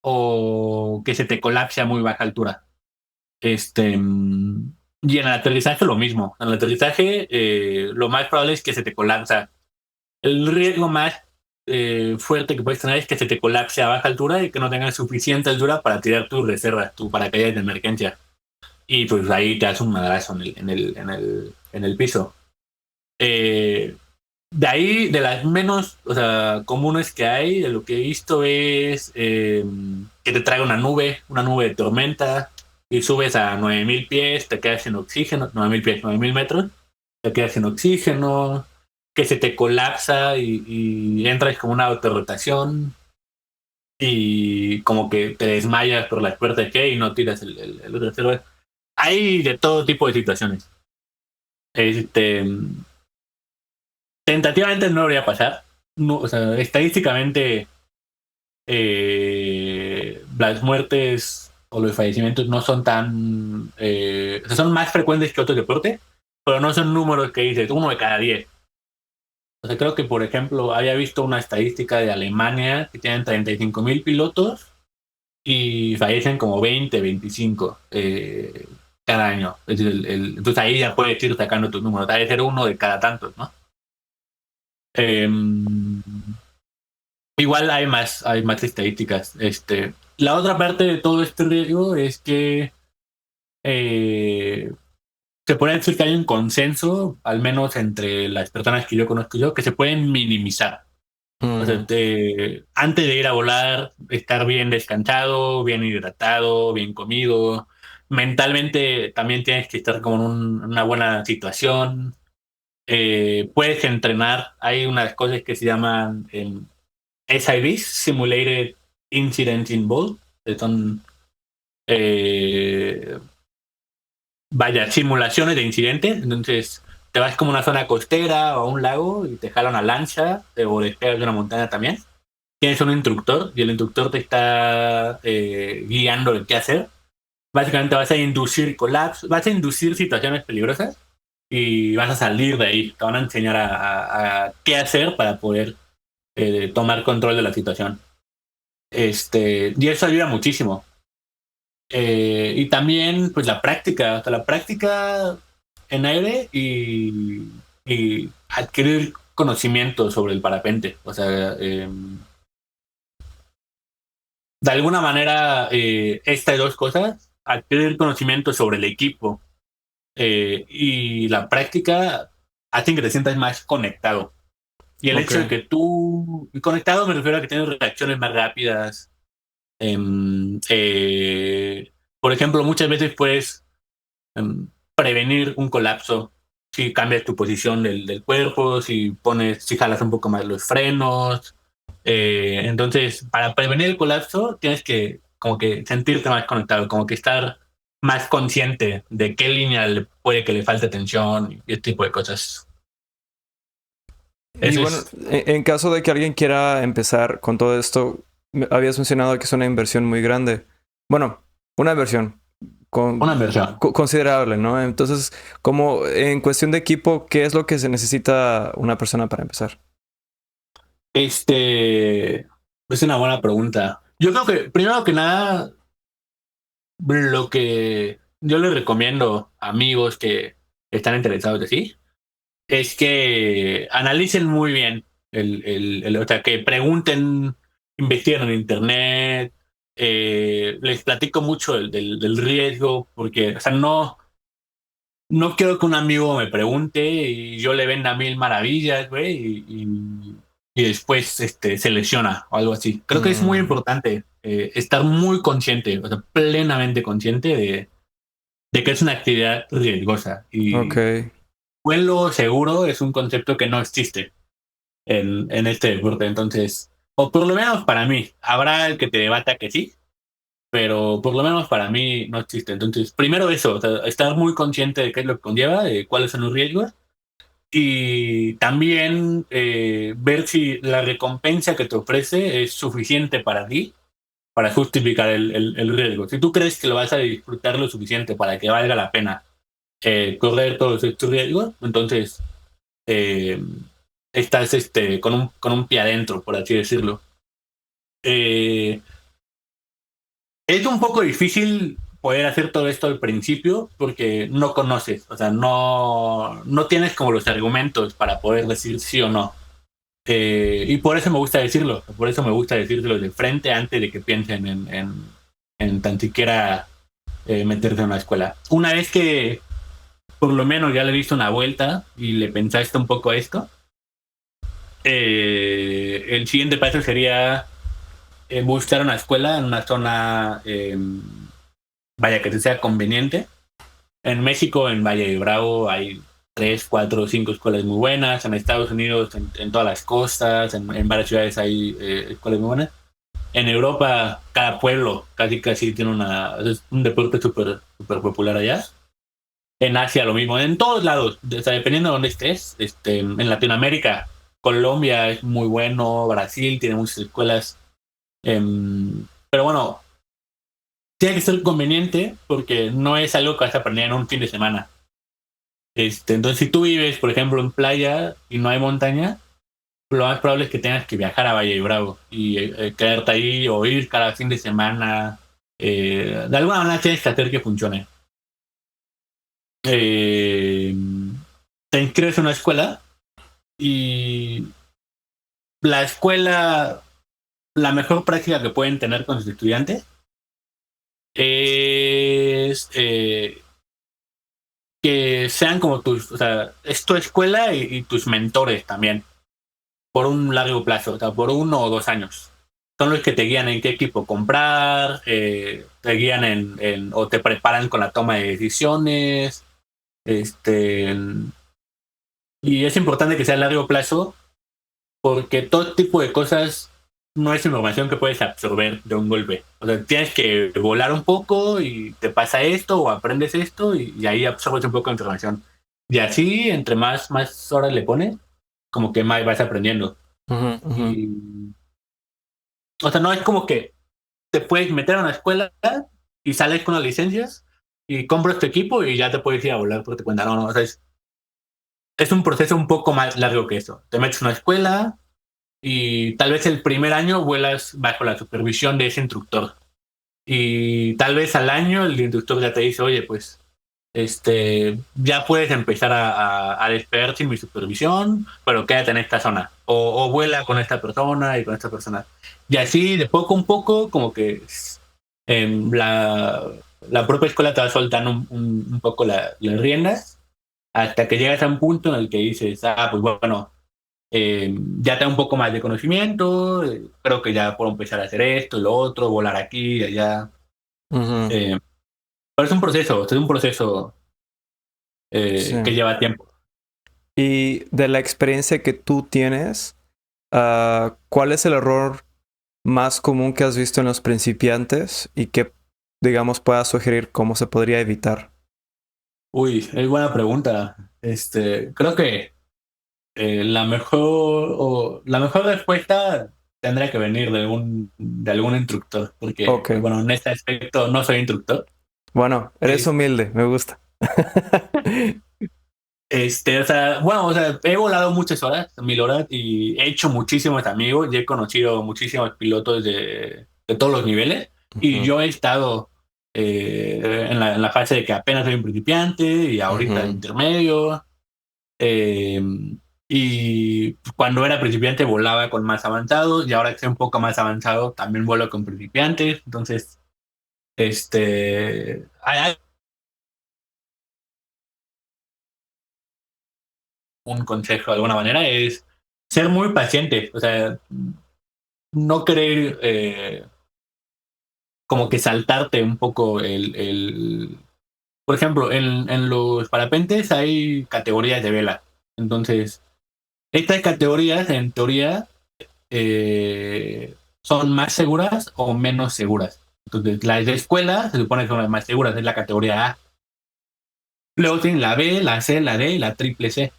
o que se te colapse a muy baja altura. Y en el aterrizaje lo mismo. En el aterrizaje lo más probable es que se te colapse. El riesgo más fuerte que puedes tener es que se te colapse a baja altura y que no tengas suficiente altura para tirar tus reservas, tu paracaídas de emergencia. Y pues ahí te das un madrazo en el piso. Eh, de ahí, de las menos, o sea, comunes que hay, de lo que he visto es que te traiga una nube de tormenta, y subes a 9000 pies, te quedas sin oxígeno, 9000 pies, 9000 metros, te quedas sin oxígeno, que se te colapsa y entras como una autorrotación y como que te desmayas por la puerta de y no tiras el reserva. Hay de todo tipo de situaciones. Este, Tentativamente no debería pasar. No, o sea, estadísticamente las muertes o los fallecimientos no son tan... o sea, son más frecuentes que otros deportes, pero no son números que dices 1 de cada 10. O sea, creo que, por ejemplo, había visto una estadística de Alemania que tienen 35,000 pilotos y fallecen como 20, 25 cada año. Es decir, entonces ahí ya puedes ir sacando tus números. Debe ser 1 de cada tantos, ¿no? Eh, Igual hay más estadísticas. La otra parte de todo este riesgo es que eh, se puede decir que hay un consenso, al menos entre las personas que yo conozco yo, que se pueden minimizar. O sea, Mm, antes de ir a volar, estar bien descansado, bien hidratado, bien comido. Mentalmente también tienes que estar como en una buena situación. Puedes entrenar. Hay unas cosas que se llaman SIVs, Simulated Incident Involved, que son, eh, vaya, simulaciones de incidentes. Entonces, te vas como a una zona costera o a un lago y te jala una lancha o despegas de una montaña también. Tienes un instructor y el instructor te está guiando en qué hacer. Básicamente vas a inducir colapso, vas a inducir situaciones peligrosas y vas a salir de ahí. Te van a enseñar a qué hacer para poder tomar control de la situación. Y eso ayuda muchísimo. Y también, pues la práctica, o sea, la práctica en aire y adquirir conocimiento sobre el parapente. O sea, de alguna manera, estas dos cosas, adquirir conocimiento sobre el equipo y la práctica, hacen que te sientas más conectado. Y el ok. hecho de que tú, conectado me refiero a que tienes reacciones más rápidas. em, eh, por ejemplo, muchas veces puedes prevenir un colapso si cambias tu posición del cuerpo, si jalas un poco más los frenos. Entonces, para prevenir el colapso, tienes que como que sentirte más conectado, como que estar más consciente de qué línea puede que le falte atención y este tipo de cosas. Y Eso bueno, es en caso de que alguien quiera empezar con todo esto, habías mencionado que es una inversión muy grande. Bueno, una inversión una inversión. considerable, ¿no? Entonces, como en cuestión de equipo, ¿qué es lo que se necesita una persona para empezar? Es una buena pregunta. Yo creo que, primero que nada, lo que yo les recomiendo a amigos que están interesados de sí es que analicen muy bien o sea, que pregunten, investiguen en internet, les platico mucho del riesgo, porque, o sea, no quiero que un amigo me pregunte y yo le venda mil maravillas, güey, y después se lesiona o algo así. Creo que es muy Mm, importante estar muy consciente, o sea, plenamente consciente de que es una actividad riesgosa. ok. Y vuelo seguro es un concepto que no existe en este deporte. Entonces, o por lo menos para mí, habrá el que te debata que sí, pero por lo menos para mí no existe. Entonces, primero eso, o sea, estar muy consciente de qué es lo que conlleva, de cuáles son los riesgos y también ver si la recompensa que te ofrece es suficiente para ti para justificar el riesgo. Si tú crees que lo vas a disfrutar lo suficiente para que valga la pena correr todos estos riesgos, entonces eh, estás con un pie adentro, por así decirlo. Eh, es un poco difícil poder hacer todo esto al principio porque no conoces, o sea, no tienes como los argumentos para poder decir sí o no. Y por eso me gusta decirlo, por eso me gusta decirlo de frente antes de que piensen en tan siquiera meterse en una escuela. Una vez que por lo menos ya le diste una vuelta y le pensaste un poco a esto, el siguiente paso sería buscar una escuela en una zona, vaya, que te sea conveniente. En México, en Valle de Bravo, hay 3, 4, 5 escuelas muy buenas. En Estados Unidos, en todas las costas, en varias ciudades hay escuelas muy buenas. En Europa, cada pueblo casi casi tiene es un deporte súper súper popular allá. En Asia lo mismo, en todos lados, o sea, dependiendo de dónde estés. En Latinoamérica, Colombia es muy bueno, Brasil tiene muchas escuelas. Pero bueno, tiene que ser conveniente porque no es algo que vas a aprender en un fin de semana. Entonces, si tú vives, por ejemplo, en playa y no hay montaña, lo más probable es que tengas que viajar a Valle de Bravo y quedarte ahí o ir cada fin de semana. De alguna manera tienes que hacer que funcione. Eh, Te inscribes en una escuela y la escuela, la mejor práctica que pueden tener con sus estudiantes es que sean como tus, o sea, es tu escuela y tus mentores también, por un largo plazo, o sea, por 1 o 2 años. Son los que te guían en qué equipo comprar, te guían o te preparan con la toma de decisiones, este, y es importante que sea a largo plazo porque todo tipo de cosas no es información que puedes absorber de un golpe. O sea, tienes que volar un poco y te pasa esto o aprendes esto y ahí absorbes un poco de información. Y así, entre más horas le pones, como que más vas aprendiendo. Ujú, ujú. Y, o sea, no es como que te puedes meter a una escuela y sales con las licencias y compras tu equipo y ya te puedes ir a volar por tu cuenta. No, no, o sea, es un proceso un poco más largo que eso. Te metes a una escuela, y tal vez el primer año vuelas bajo la supervisión de ese instructor. Y tal vez al año el instructor ya te dice, oye, pues ya puedes empezar a despegar sin mi supervisión, pero quédate en esta zona. O vuela con esta persona y con esta persona. Y así, de poco a poco, como que la propia escuela te va soltando un poco las riendas hasta que llegas a un punto en el que dices, pues bueno, ya tengo un poco más de conocimiento, creo que ya puedo empezar a hacer esto, lo otro, volar aquí y allá. Ujú. Eh, pero es un proceso Sí. que lleva tiempo. Y de la experiencia que tú tienes, ¿cuál es el error más común que has visto en los principiantes y que, digamos, puedas sugerir cómo se podría evitar? Uy, es buena pregunta. Creo que la mejor respuesta tendría que venir de algún instructor, porque, Ok. pues, bueno, en este aspecto no soy instructor. Bueno, eres Es- humilde, me gusta. o sea, bueno, o sea, he volado muchas horas, 1.000 horas, y he hecho muchísimos amigos y he conocido muchísimos pilotos de todos los niveles. Y Ujú, yo he estado en la fase de que apenas soy un principiante y ahorita ujú, intermedio. eh, y cuando era principiante volaba con más avanzados y ahora que soy un poco más avanzado también vuelo con principiantes. Entonces, hay un consejo de alguna manera es ser muy paciente, o sea, no querer como que saltarte un poco por ejemplo, en los parapentes hay categorías de vela. Entonces, estas categorías, en teoría, son más seguras o menos seguras. Entonces, las de escuela se supone que son las más seguras, es la categoría A. Luego tienen la B, la C, la D y la triple C.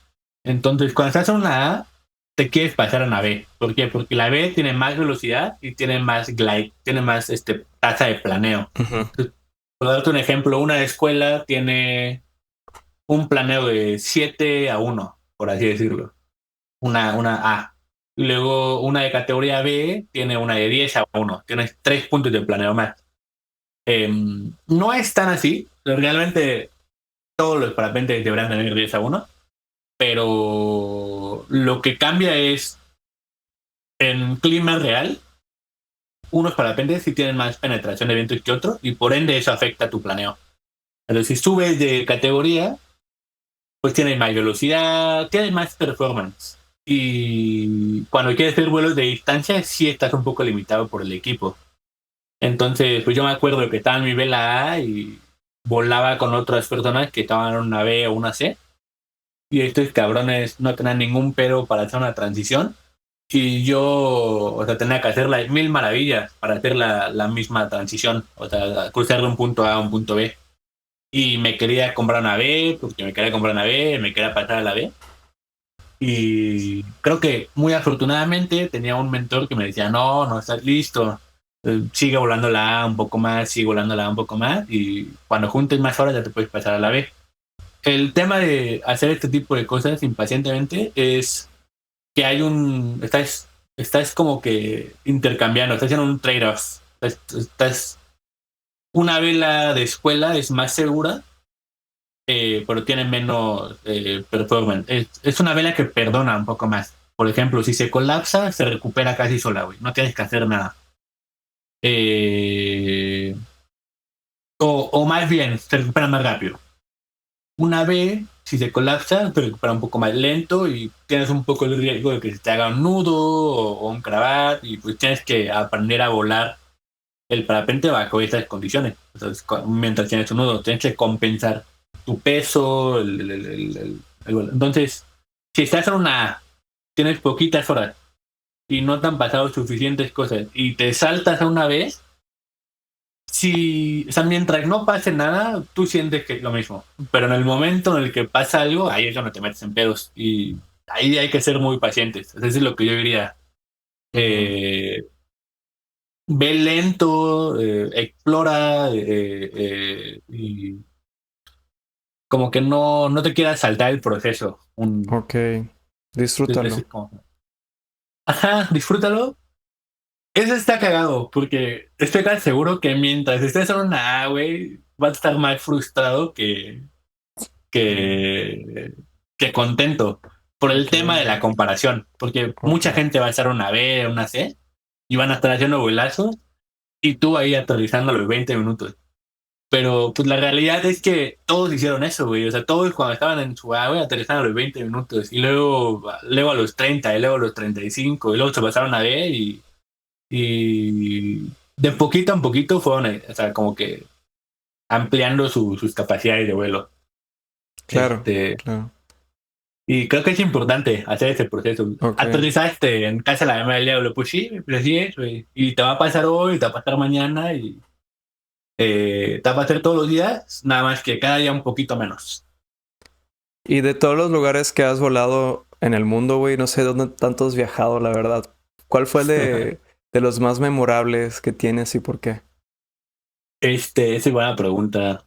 Entonces, cuando estás en una A, te quieres pasar a una B. ¿Por qué? Porque la B tiene más velocidad y tiene más glide, tiene más tasa de planeo. ujú. Entonces, por darte un ejemplo, una escuela tiene un planeo de 7-1, por así decirlo. Una A. Y luego una de categoría B tiene una de 10-1. Tienes 3 puntos de planeo más. No es tan así. Realmente todos los parapentes deberán tener 10-1. Pero lo que cambia es en clima real, unos parapentes sí tienen más penetración de viento que otros y por ende eso afecta a tu planeo. Pero si subes de categoría, pues tienes más velocidad, tienes más performance. Y cuando quieres hacer vuelos de distancia, sí estás un poco limitado por el equipo. Entonces, pues yo me acuerdo que estaba en mi vela A y volaba con otras personas que estaban en una B o una C. Y estos cabrones no tenían ningún pero para hacer una transición. Y yo, o sea, tenía que hacer las mil maravillas para hacer la misma transición. O sea, cruzar de un punto A a un punto B. Y me quería comprar una B, porque me quería comprar una B, me quería pasar a la B. Y creo que muy afortunadamente tenía un mentor que me decía, no, no estás listo, sigue volando la A un poco más, sigue volando la A un poco más, y cuando juntes más horas ya te puedes pasar a la B. El tema de hacer este tipo de cosas impacientemente es que estás como que intercambiando, estás haciendo un trade-off. Una vela de escuela es más segura, pero tiene menos performance. Es una vela que perdona un poco más. Por ejemplo, si se colapsa, se recupera casi sola, güey. No tienes que hacer nada. Eh, o más bien, se recupera más rápido. Una B, si se colapsa, se recupera un poco más lento y tienes un poco el riesgo de que se te haga un nudo o un cravat y pues tienes que aprender a volar el parapente bajo estas condiciones. Entonces, mientras tienes un nudo, tienes que compensar tu peso, el vuelo. Entonces, si estás en una A, tienes poquitas horas y no te han pasado suficientes cosas y te saltas a una vez, si, o sea, mientras no pase nada, tú sientes que es lo mismo. Pero en el momento en el que pasa algo, ahí es donde te metes en pedos. Y ahí hay que ser muy pacientes. Eso es lo que yo diría. Ujú. Eh, Ve lento, explora y como que no te quieras saltar el proceso. Ok, disfrútalo. Como, ajá, disfrútalo. Eso está cagado, porque estoy tan seguro que mientras estés en una A, güey, vas a estar más frustrado que, que contento por el Ok, tema de la comparación, porque ok. mucha gente va a estar una B, una C, y van a estar haciendo vuelazos, y tú ahí aterrizando a los 20 minutos. Pero pues la realidad es que todos hicieron eso, güey. O sea, todos cuando estaban en su A, güey, aterrizaron a los 20 minutos, y luego a los 30 y luego a los 35 y luego se pasaron a B, y de poquito en poquito fueron, o sea, como que ampliando sus capacidades de vuelo. Claro, Este, claro. y creo que es importante hacer ese proceso. Ok. Aterrizaste en casa de la dama del diablo, pues sí, pues así es, güey. Y te va a pasar hoy, te va a pasar mañana, y te va a pasar todos los días, nada más que cada día un poquito menos. Y de todos los lugares que has volado en el mundo, güey, no sé dónde tanto has viajado, la verdad. ¿Cuál fue el de los más memorables que tienes y por qué? Esa es buena pregunta.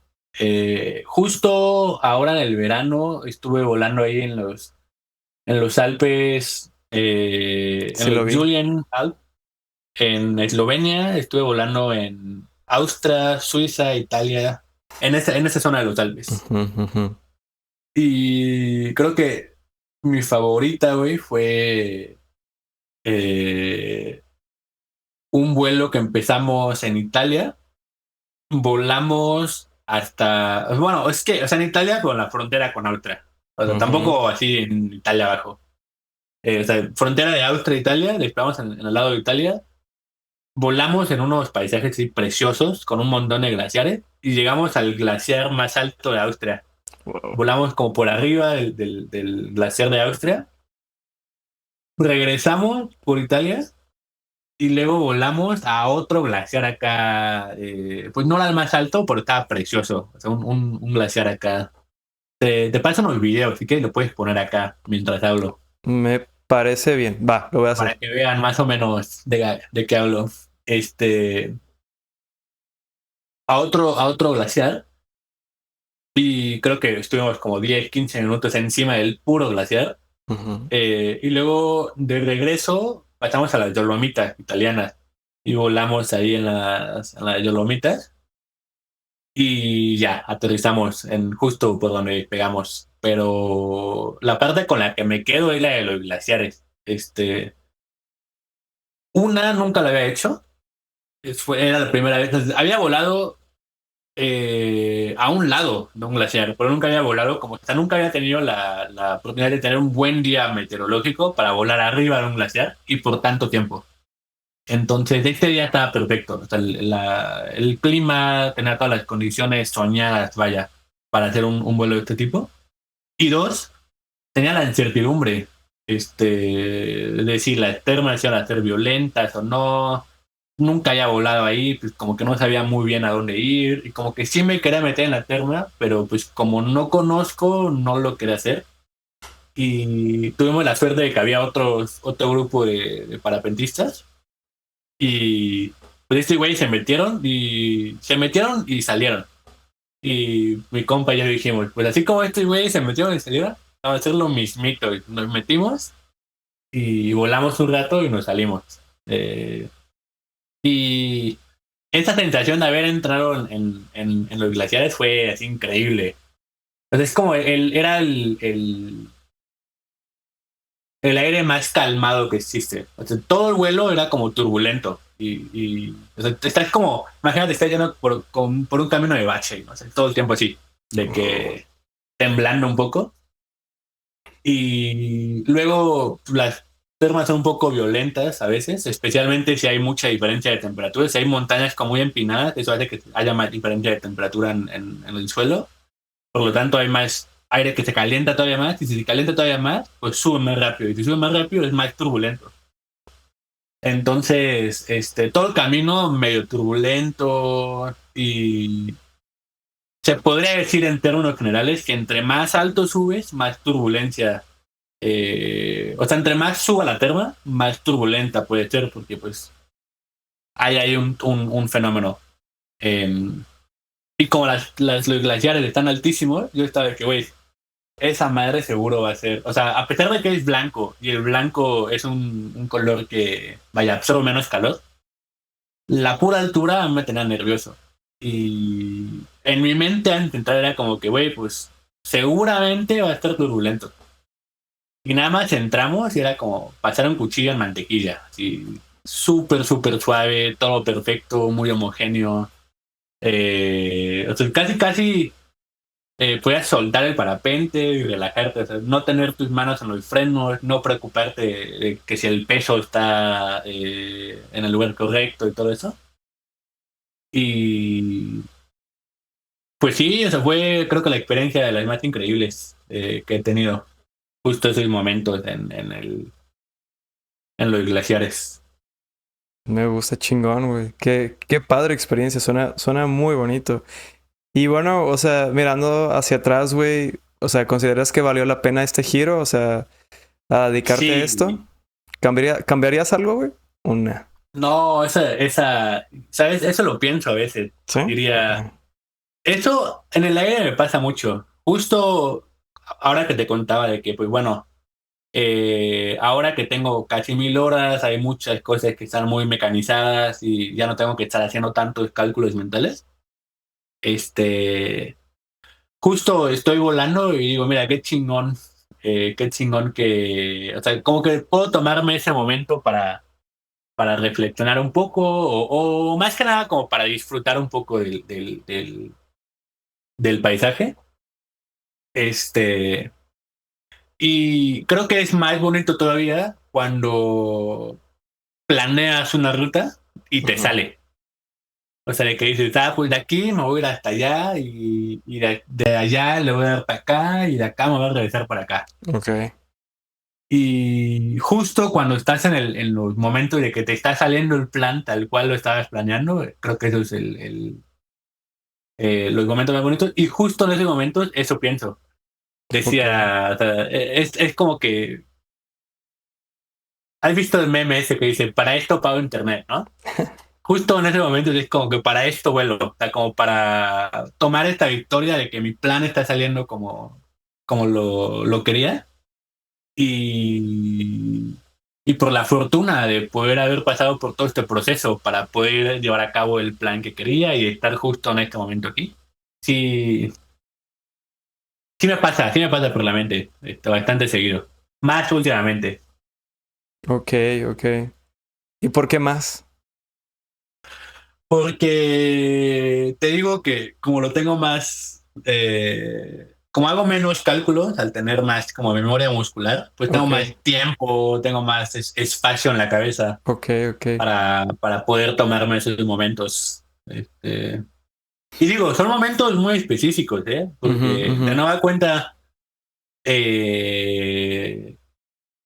Justo ahora en el verano estuve volando ahí en los Alpes, Sí en lo los vi. Julian Alps, en Eslovenia, estuve volando en Austria, Suiza, Italia, en esa zona de los Alpes. Ujú, ujú. Y creo que mi favorita, güey, fue eh, un vuelo que empezamos en Italia. Volamos hasta, bueno, es que, o sea, en Italia con la frontera con Austria. O sea, Ujú. tampoco así en Italia abajo. O sea, frontera de Austria e Italia, despegamos en el lado de Italia. Volamos en unos paisajes así preciosos con un montón de glaciares y llegamos al glaciar más alto de Austria. Wow. Volamos como por arriba del glaciar de Austria. Regresamos por Italia y luego volamos a otro glaciar acá. Pues no era el más alto, pero estaba precioso. O sea, un glaciar acá. Te paso unos videos, si quieres lo puedes poner acá mientras hablo, Me parece bien. Va, lo voy a para hacer. que vean más o menos de qué hablo. A otro glaciar. Y creo que estuvimos como 10 15 minutos encima del puro glaciar. Ujú. Y luego de regreso pasamos a las Dolomitas italianas y volamos ahí en las Dolomitas y ya aterrizamos en justo por donde pegamos. Pero la parte con la que me quedo es la de los glaciares. Una nunca la había hecho. Era la primera vez. Había volado a un lado de un glaciar, pero nunca había volado como está, nunca había tenido la oportunidad de tener un buen día meteorológico para volar arriba de un glaciar y por tanto tiempo. Entonces, este día estaba perfecto. O sea, el clima tenía todas las condiciones soñadas, vaya, para hacer un vuelo de este tipo. Y dos, tenía la incertidumbre de si las termas iban a ser violentas o no. Nunca había volado ahí, pues como que no sabía muy bien a dónde ir y como que sí me quería meter en la terma, pero pues como no conozco, no lo quería hacer. Y tuvimos la suerte de que había otro grupo de parapentistas y pues este güey se metieron y salieron. Y mi compa y yo dijimos, pues así como este güey se metieron y salieron, vamos a hacer lo mismito. Y nos metimos y volamos un rato y nos salimos. Eh, y esa sensación de haber entrado en los glaciares fue así increíble. Pues es como era el aire más calmado que existe. O sea, todo el vuelo era como turbulento. O sea, estás como, imagínate, estás yendo por un camino de bache, ¿no? O sea, todo el tiempo así. De Oh, que temblando un poco. Y luego las termas son un poco violentas a veces, especialmente si hay mucha diferencia de temperatura. Si hay montañas como muy empinadas, eso hace que haya más diferencia de temperatura en el suelo. Por lo tanto, hay más aire que se calienta todavía más. Y si se calienta todavía más, pues sube más rápido. Y si sube más rápido, es más turbulento. Entonces, todo el camino medio turbulento y se podría decir en términos generales que entre más alto subes, más turbulencia. O sea, entre más suba la terma, más turbulenta puede ser, porque pues hay ahí un fenómeno. Eh, y como los glaciares están altísimos, yo estaba de que, güey, esa madre seguro va a ser. O sea, a pesar de que es blanco, y el blanco es un color que, vaya, absorbe menos calor, la pura altura me tenía nervioso. Y en mi mente antes de entrar era como que, güey, pues seguramente va a estar turbulento. Y nada más entramos y era como pasar un cuchillo en mantequilla. Así, súper, súper suave, todo perfecto, muy homogéneo. O sea, casi, casi puedes soltar el parapente y relajarte. O sea, no tener tus manos en los frenos, no preocuparte de que si el peso está en el lugar correcto y todo eso. Y pues sí, esa fue creo que la experiencia de las más increíbles que he tenido. Justo esos momentos en los glaciares. Me gusta chingón, güey. Qué padre experiencia, suena muy bonito. Y bueno, o sea, mirando hacia atrás, güey, o sea, ¿consideras que valió la pena este giro? O sea, a dedicarte a esto. Sí, ¿Cambiarías algo, güey? Una. no, ¿sabes? Eso lo pienso a veces. ¿Sí? Diría, eso en el aire me pasa mucho. Justo ahora que te contaba de que, pues bueno, ahora que tengo casi 1000 horas, hay muchas cosas que están muy mecanizadas y ya no tengo que estar haciendo tantos cálculos mentales. Este, justo estoy volando y digo, mira, qué chingón que, o sea, como que puedo tomarme ese momento para reflexionar un poco o más que nada como para disfrutar un poco del paisaje. Este, y creo que es más bonito todavía cuando planeas una ruta y te Ujú. sale. O sea, de que dices, pues de aquí me voy a ir hasta allá y de allá le voy a dar para acá y de acá me voy a regresar para acá. Ok. Y justo cuando estás en los momentos de que te está saliendo el plan tal cual lo estabas planeando, creo que eso es los momentos más bonitos. Y justo en esos momentos, eso pienso. Ok. Decía, o sea, es como que, ¿has visto el meme ese que dice, para esto pago internet, ¿no? Justo en ese momento es como que para esto vuelo, o sea, como para tomar esta victoria de que mi plan está saliendo como lo quería y, y por la fortuna de poder haber pasado por todo este proceso para poder llevar a cabo el plan que quería y estar justo en este momento aquí. Sí, sí me pasa por la mente, bastante seguido, más últimamente. Ok, ok. ¿Y por qué más? Porque te digo que como lo tengo más, como hago menos cálculos al tener más como memoria muscular, pues tengo Ok, más tiempo, tengo más espacio en la cabeza ok, ok. para poder tomarme esos momentos. Y digo, son momentos muy específicos, ¿eh? Ujú, Porque ujú. de nueva cuenta, eh,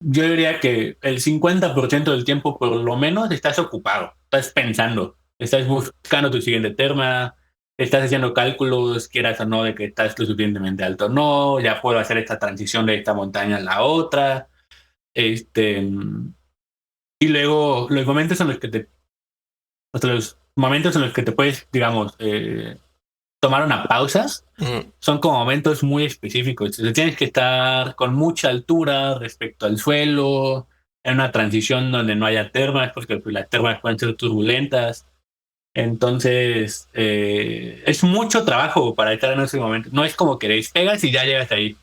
yo diría que el 50% del tiempo por lo menos estás ocupado, estás pensando, estás buscando tu siguiente terma, estás haciendo cálculos, quieras o no, de que estás lo suficientemente alto o no, ya puedo hacer esta transición de esta montaña a la otra. Este, y luego los momentos en los que o sea, los momentos en los que te puedes, digamos, tomar una pausa Mm, son como momentos muy específicos. O sea, tienes que estar con mucha altura respecto al suelo, en una transición donde no haya termas, porque pues, las termas pueden ser turbulentas. Entonces, es mucho trabajo para estar en ese momento. No es como que despegas y ya llegas ahí.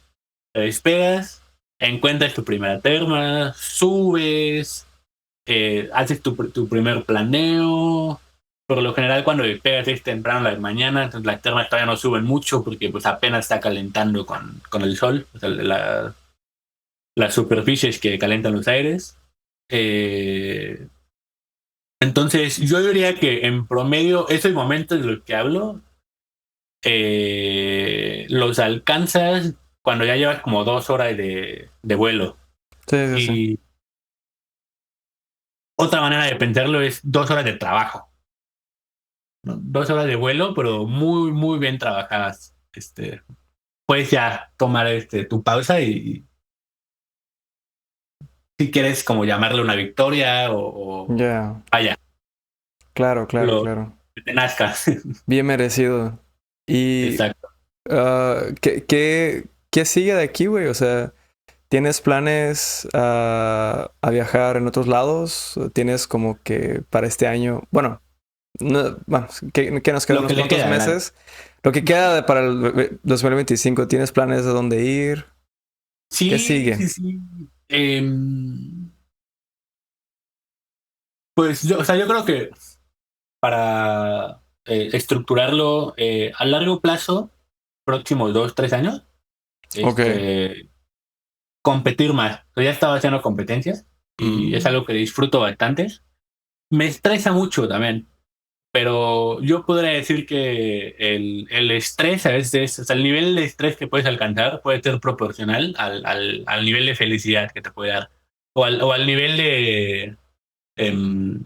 Te despegas, encuentras tu primera terma, subes, haces tu primer planeo, por lo general cuando despegas es temprano en la mañana, entonces las termas todavía no suben mucho porque pues apenas está calentando con el sol, o sea, las superficies que calentan los aires. Eh, entonces yo diría que en promedio esos momentos de los que hablo los alcanzas cuando ya llevas como 2 horas de vuelo. Sí, sí, sí. Y otra manera de pensarlo es 2 horas de trabajo, ¿no? 2 horas de vuelo, pero muy, muy bien trabajadas. Puedes ya tomar tu pausa y si quieres como llamarle una victoria o Ya, vaya, claro, claro, lo claro. que te nazca. Bien merecido. Y Exacto. ¿qué sigue de aquí, güey? O sea, ¿tienes planes a viajar en otros lados? ¿Tienes como que para este año? Bueno, no, bueno, que nos quedan Lo unos que le cuantos queda adelante. meses. Lo que queda para el 2025, ¿tienes planes de dónde ir? ¿Qué Sí, sigue? sí, sí. Pues yo, o sea, yo creo que para estructurarlo a largo plazo, próximos 2, 3 años, Ok. competir más. Yo ya estaba haciendo competencias y es Mm, algo que disfruto bastante. Me estresa mucho también, pero yo podría decir que el estrés a veces, o sea, el nivel de estrés que puedes alcanzar puede ser proporcional al nivel de felicidad que te puede dar o al nivel em,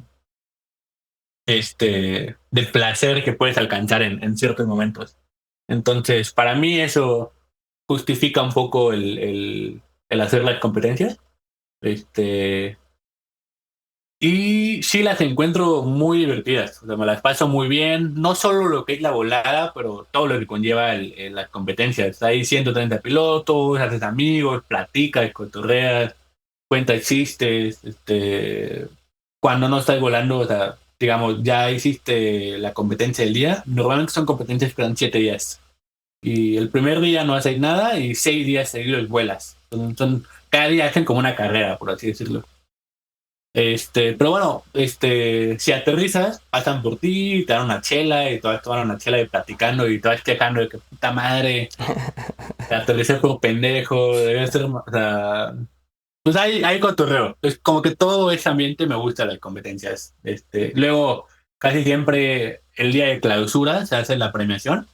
de placer que puedes alcanzar en ciertos momentos. Entonces, para mí eso justifica un poco el hacer las competencias. Este, y sí las encuentro muy divertidas. O sea, me las paso muy bien. No solo lo que es la volada, pero todo lo que conlleva las competencias. Hay 130 pilotos, haces amigos, platicas, cotorreas, cuentas chistes. Cuando no estás volando, o sea, digamos, ya hiciste la competencia del día. Normalmente son competencias que dan 7 días. Y el primer día no haces nada y 6 días seguidos vuelas. Cada día hacen como una carrera, por así decirlo. Pero bueno, si aterrizas, pasan por ti, te dan una chela y todas toman una chela y platicando y todas quejando de que puta madre, aterricé por pendejo, debe ser, o sea, pues hay cotorreo. Es como que todo ese ambiente me gusta las competencias. Luego, casi siempre el día de clausura se hace la premiación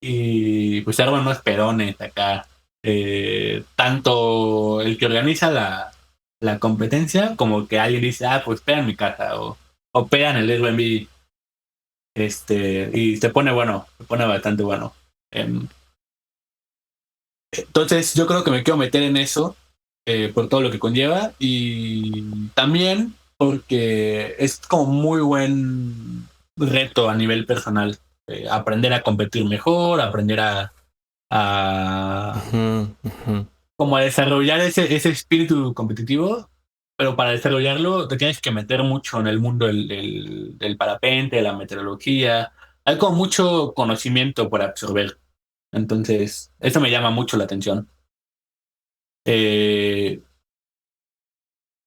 y pues se arman unos pedones acá. Tanto el que organiza la competencia como que alguien dice, ah, pues pega en mi casa o pega en el Airbnb. Y se pone bueno, se pone bastante bueno. Em, entonces yo creo que me quiero meter en eso por todo lo que conlleva y también porque es como muy buen reto a nivel personal. Aprender a competir mejor, aprender a ujú, ujú. como a desarrollar ese espíritu competitivo, pero para desarrollarlo te tienes que meter mucho en el mundo del parapente, de la meteorología. Hay como mucho conocimiento por absorber. Entonces, eso me llama mucho la atención. Eh,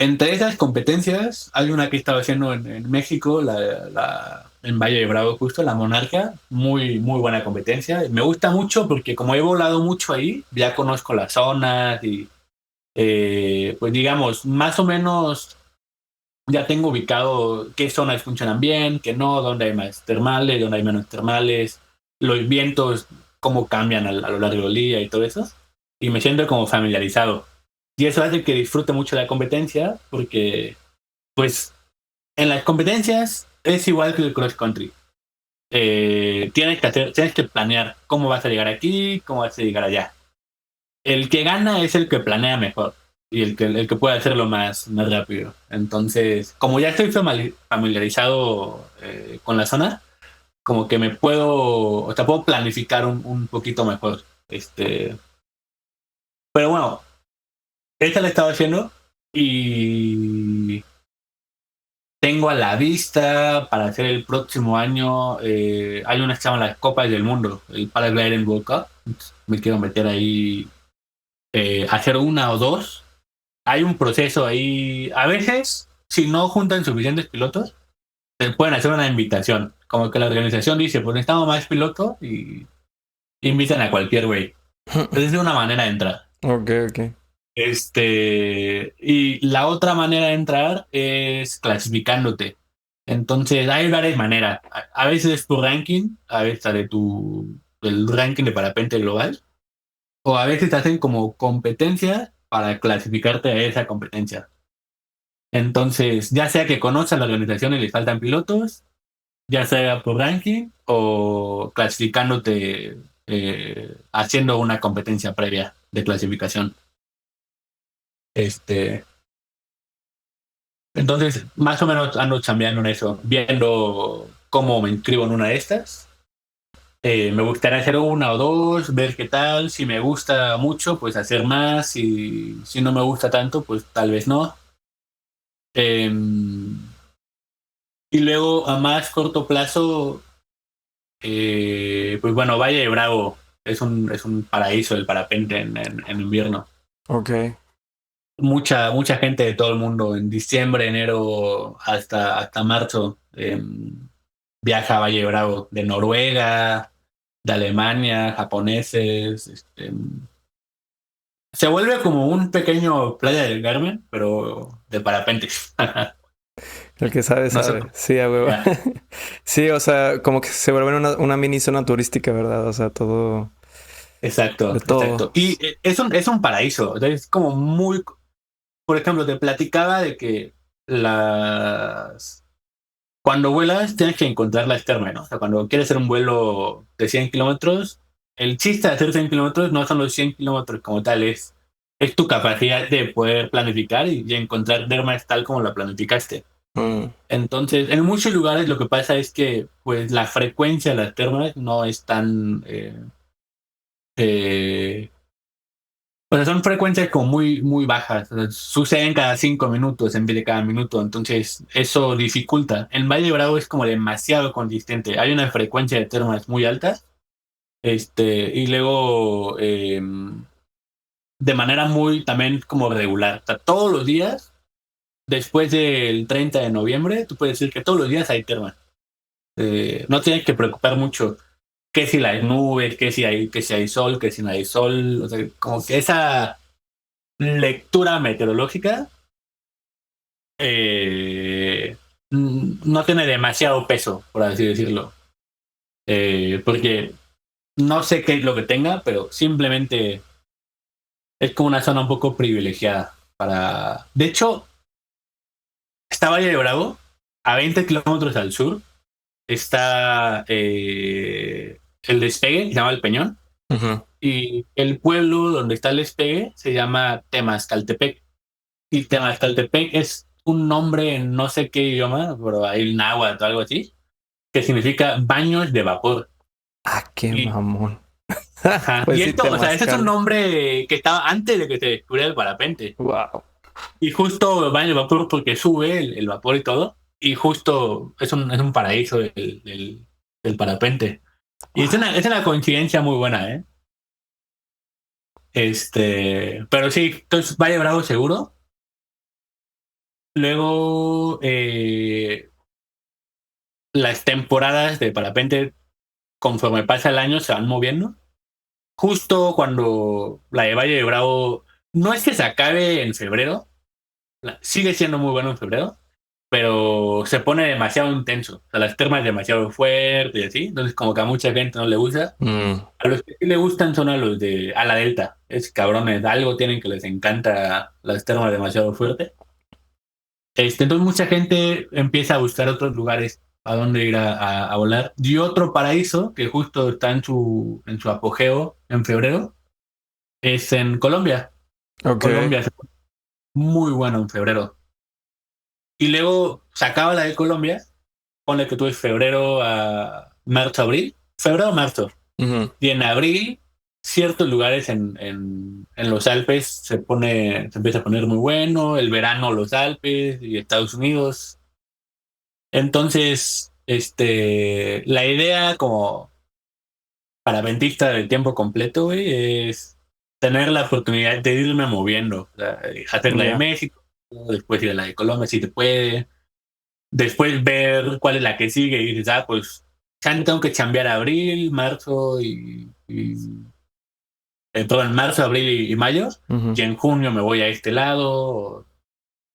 Entre esas competencias, hay una que estaba haciendo en México, en Valle de Bravo, justo, la Monarca. Muy, muy buena competencia. Me gusta mucho porque como he volado mucho ahí, ya conozco las zonas y pues digamos, más o menos ya tengo ubicado qué zonas funcionan bien, qué no, dónde hay más termales, dónde hay menos termales, los vientos, cómo cambian a lo largo del día y todo eso. Y me siento como familiarizado. Y eso hace que disfrute mucho la competencia porque, pues, en las competencias es igual que el cross country. Tienes que planear cómo vas a llegar aquí, cómo vas a llegar allá. El que gana es el que planea mejor y el que puede hacerlo más rápido. Entonces, como ya estoy familiarizado con la zona, como que o sea, puedo planificar un poquito mejor. Pero bueno, esta la estaba haciendo y tengo a la vista para hacer el próximo año. Hay unas que se llaman las Copas del Mundo, el Paragliding World Cup. Me quiero meter ahí, hacer una o dos. Hay un proceso ahí. A veces, si no juntan suficientes pilotos, te pueden hacer una invitación. Como que la organización dice, pues necesitamos más pilotos y invitan a cualquier güey. Entonces es una manera de entrar. Ok, ok. Y la otra manera de entrar es clasificándote. Entonces hay varias maneras. A veces es tu ranking, a veces de el ranking de parapente global, o a veces te hacen como competencia para clasificarte a esa competencia. Entonces, ya sea que conozcan la organización y les faltan pilotos, ya sea por ranking o clasificándote haciendo una competencia previa de clasificación. Este, entonces, más o menos ando chambeando en eso, viendo cómo me inscribo en una de estas. Me gustaría hacer una o dos, ver qué tal. Si me gusta mucho, pues hacer más. Y si no me gusta tanto, pues tal vez no. Eh, y luego, a más corto plazo, pues bueno, Valle de Bravo es un paraíso el parapente en invierno. Ok. Mucha gente de todo el mundo en diciembre, enero hasta marzo viaja a Valle de Bravo, de Noruega, de Alemania, japoneses. Se vuelve como un pequeño Playa del Carmen, pero de parapente. El que sabe, No sé sabe. Sí, a huevo. ya. Sí, o sea, como que se vuelve una mini zona turística, ¿verdad? O sea, todo, Exacto, de exacto. todo. Y es un paraíso. O sea, es como muy. Por ejemplo, te platicaba de que las cuando vuelas tienes que encontrar la externa, ¿no? O sea, cuando quieres hacer un vuelo de 100 kilómetros, el chiste de hacer 100 kilómetros no son los 100 kilómetros como tal, es tu capacidad de poder planificar y encontrar dermas tal como la planificaste. Mm, Entonces, en muchos lugares lo que pasa es que pues la frecuencia de las termas no es tan... eh, o sea, son frecuencias como muy bajas. O sea, suceden cada 5 minutos en vez de cada minuto. Entonces, eso dificulta. El Valle de Bravo es como demasiado consistente. Hay una frecuencia de termas muy alta. Y luego, de manera muy también como regular. O sea, todos los días, después del 30 de noviembre, tú puedes decir que todos los días hay termas. No tienes que preocupar mucho que si hay nubes, que si hay sol, que si no hay sol. O sea, como que esa lectura meteorológica no tiene demasiado peso, por así decirlo. Porque no sé qué es lo que tenga, pero simplemente es como una zona un poco privilegiada para... De hecho, está Valle de Bravo, a 20 kilómetros al sur, está el despegue, que se llama El Peñón, ujú. y el pueblo donde está el despegue se llama Temascaltepec. Y Temascaltepec es un nombre en no sé qué idioma, pero hay náhuatl o algo así, que significa baños de vapor. Ah, qué Y, mamón. ajá, Pues y sí, esto, o sea, ese es un temazcal. nombre que estaba antes de que se descubriera el parapente. Wow. Y justo baño de vapor porque sube el vapor y todo. Y justo es un paraíso del parapente. Y es una coincidencia muy buena, ¿eh? Pero sí, entonces Valle Bravo seguro. Luego, las temporadas de parapente, conforme pasa el año, se van moviendo. Justo cuando la de Valle de Bravo no es que se acabe en febrero, sigue siendo muy bueno en febrero, pero se pone demasiado intenso. O sea, las termas demasiado fuertes y así. Entonces, como que a mucha gente no le gusta. Mm, A los que sí le gustan son a la Delta. Es cabrones, algo tienen que les encanta las termas demasiado fuertes. Entonces mucha gente empieza a buscar otros lugares a donde ir a volar. Y otro paraíso que justo está en su apogeo en febrero es en Colombia. ok. Colombia es muy bueno en febrero. Y luego se acaba la de Colombia, ponle que tú es febrero a marzo, abril. Febrero, marzo. Ujú. Y en abril, ciertos lugares en los Alpes se empieza a poner muy bueno. El verano, los Alpes y Estados Unidos. Entonces, la idea como paraventista del tiempo completo, güey, es tener la oportunidad de irme moviendo. O sea, hacer la de Ya. México, después ir a la de Colombia si se puede. después ver cuál es la que sigue y dices, pues ya tengo que chambear abril, marzo perdón, marzo, abril y mayo, Ujú. y en junio me voy a este lado,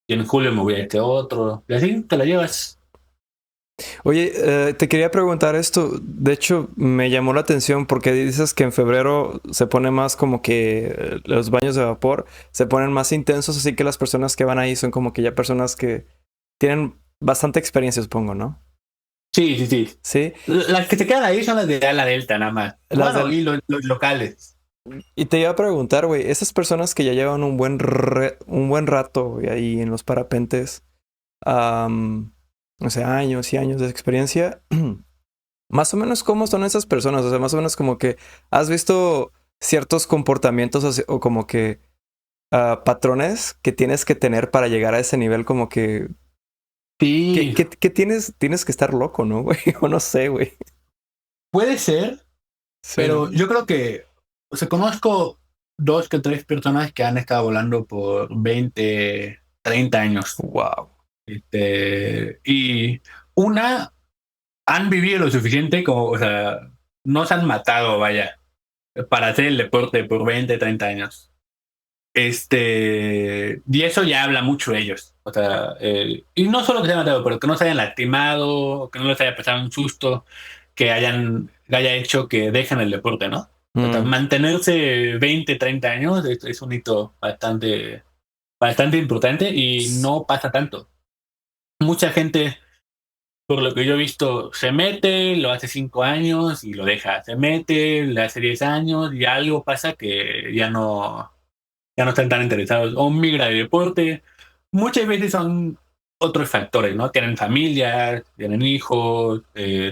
y en julio me voy a este otro, y así te la llevas. Oye, te quería preguntar esto. De hecho, me llamó la atención porque dices que en febrero se pone más como que los baños de vapor se ponen más intensos, así que las personas que van ahí son como que ya personas que tienen bastante experiencia, supongo, ¿no? Sí, sí, sí. Sí. Las que se quedan ahí son las de la Delta, nada más. Las Bueno, del... y los locales. Y te iba a preguntar, güey, esas personas que ya llevan un buen rato güey, ahí en los parapentes, o sea, años y años de experiencia. Más o menos cómo son esas personas, o sea, más o menos como que has visto ciertos comportamientos o como que patrones que tienes que tener para llegar a ese nivel, como Sí, que tienes que estar loco, ¿no, güey? O no sé, güey. puede ser, Sí, pero ¿no? yo creo que, o sea, conozco dos que tres personas que han estado volando por 20, 30 años. Wow. Y una han vivido lo suficiente como, o sea, no se han matado, vaya, para hacer el deporte por 20, 30 años. Y eso ya habla mucho de ellos. O sea, y no solo que se hayan matado, pero que no se hayan lastimado, que no les haya pasado un susto, que haya hecho que dejen el deporte, ¿no? O sea, Mm, mantenerse 20, 30 años es un hito bastante, bastante importante y s- no pasa tanto. Mucha gente, por lo que yo he visto, se mete, lo hace 5 años y lo deja. Se mete, le hace 10 años y algo pasa que ya no están tan interesados o migra de deporte. Muchas veces son otros factores, ¿no? Tienen familias, tienen hijos,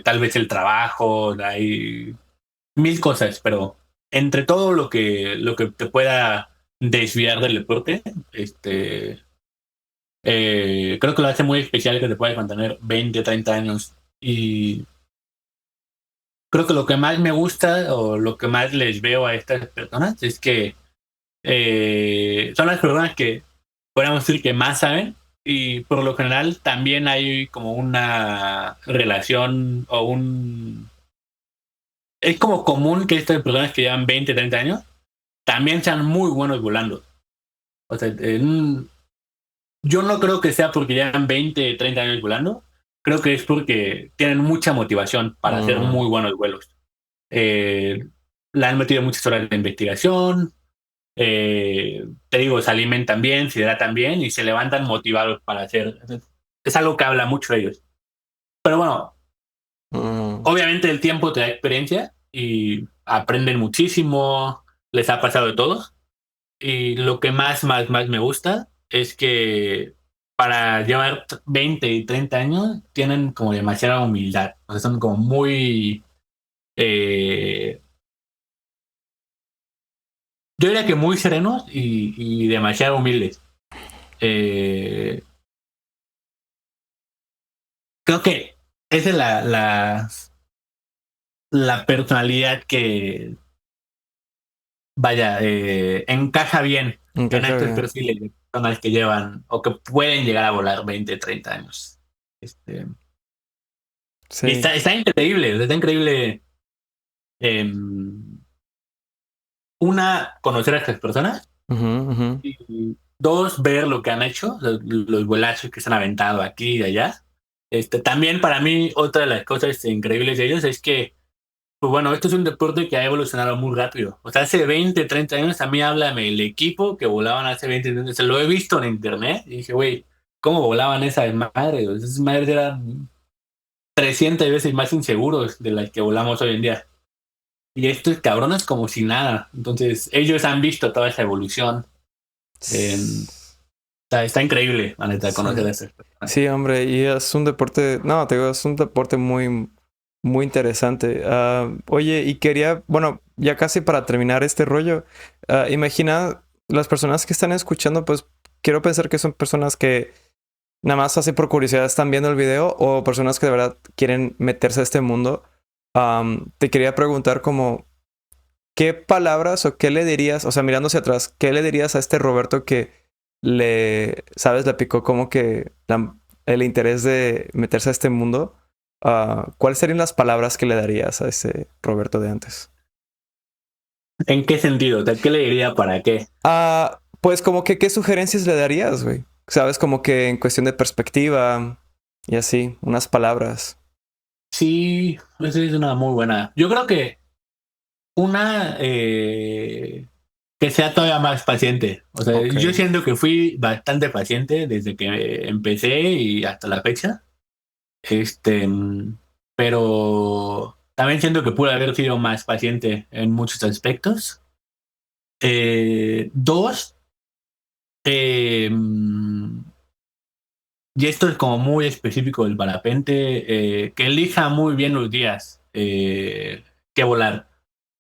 tal vez el trabajo, hay mil cosas, pero entre todo lo que te pueda desviar del deporte, creo que lo hace muy especial que te puedas mantener 20, 30 años. Y creo que lo que más me gusta o lo que más les veo a estas personas es que son las personas que podríamos decir que más saben y por lo general también hay como una relación o un... Es como común que estas personas que llevan 20 30 años también sean muy buenos volando. O sea, yo no creo que sea porque llevan 20 30 años volando, creo que es porque tienen mucha motivación para hacer mm, muy buenos vuelos. Eh, Le han metido muchas horas de investigación, te digo, se alimentan bien, se hidratan bien y se levantan motivados para hacer. Es algo que habla mucho de ellos. Pero bueno, mm. obviamente el tiempo te da experiencia y aprenden muchísimo, les ha pasado de todo. Y lo que más me gusta es que para llevar 20 y 30 años tienen como demasiada humildad. O sea, son como muy... eh, yo diría que muy serenos y demasiado humildes. Eh, Creo que esa es la personalidad que, vaya, encaja bien en Encaja estos bien. perfiles de personas que llevan o que pueden llegar a volar 20 30 años. Este, y Sí. está increíble, está increíble. Una, conocer a estas personas Ujú, ujú. y dos, ver lo que han hecho, los vuelazos que se han aventado aquí y allá. También para mí, otra de las cosas increíbles de ellos es que pues bueno, esto es un deporte que ha evolucionado muy rápido. O sea, hace 20 30 años a mí háblame el equipo que volaban hace 20 años. O sea, lo he visto en internet y dije, güey, ¿cómo volaban esas madres? Esas madres eran 300 veces más inseguros de las que volamos hoy en día. Y estos cabrones como si nada. Entonces, ellos han visto toda esa evolución. En- S- está increíble, la neta, conocer Sí. a esas personas. Sí, hombre, y es un deporte, no, te digo, es un deporte muy, muy interesante. Oye, y quería, bueno, ya casi para terminar este rollo, imagina las personas que están escuchando, pues quiero pensar que son personas que nada más así por curiosidad están viendo el video o personas que de verdad quieren meterse a este mundo. Te quería preguntar como, ¿qué palabras o qué le dirías, o sea, mirando hacia atrás, qué le dirías a este Roberto que le, sabes, le picó como que el interés de meterse a este mundo, ¿cuáles serían las palabras que le darías a ese Roberto de antes? ¿En qué sentido? O sea, ¿qué le diría para qué? Pues como que, ¿qué sugerencias le darías, güey? Sabes, como que en cuestión de perspectiva y así, unas palabras. Sí, esa es una muy buena. Yo creo que una que sea todavía más paciente. O sea, Ok. yo siento que fui bastante paciente desde que empecé y hasta la fecha. Pero también siento que pude haber sido más paciente en muchos aspectos. Dos, eh, y esto es como muy específico del parapente, que elija muy bien los días que volar.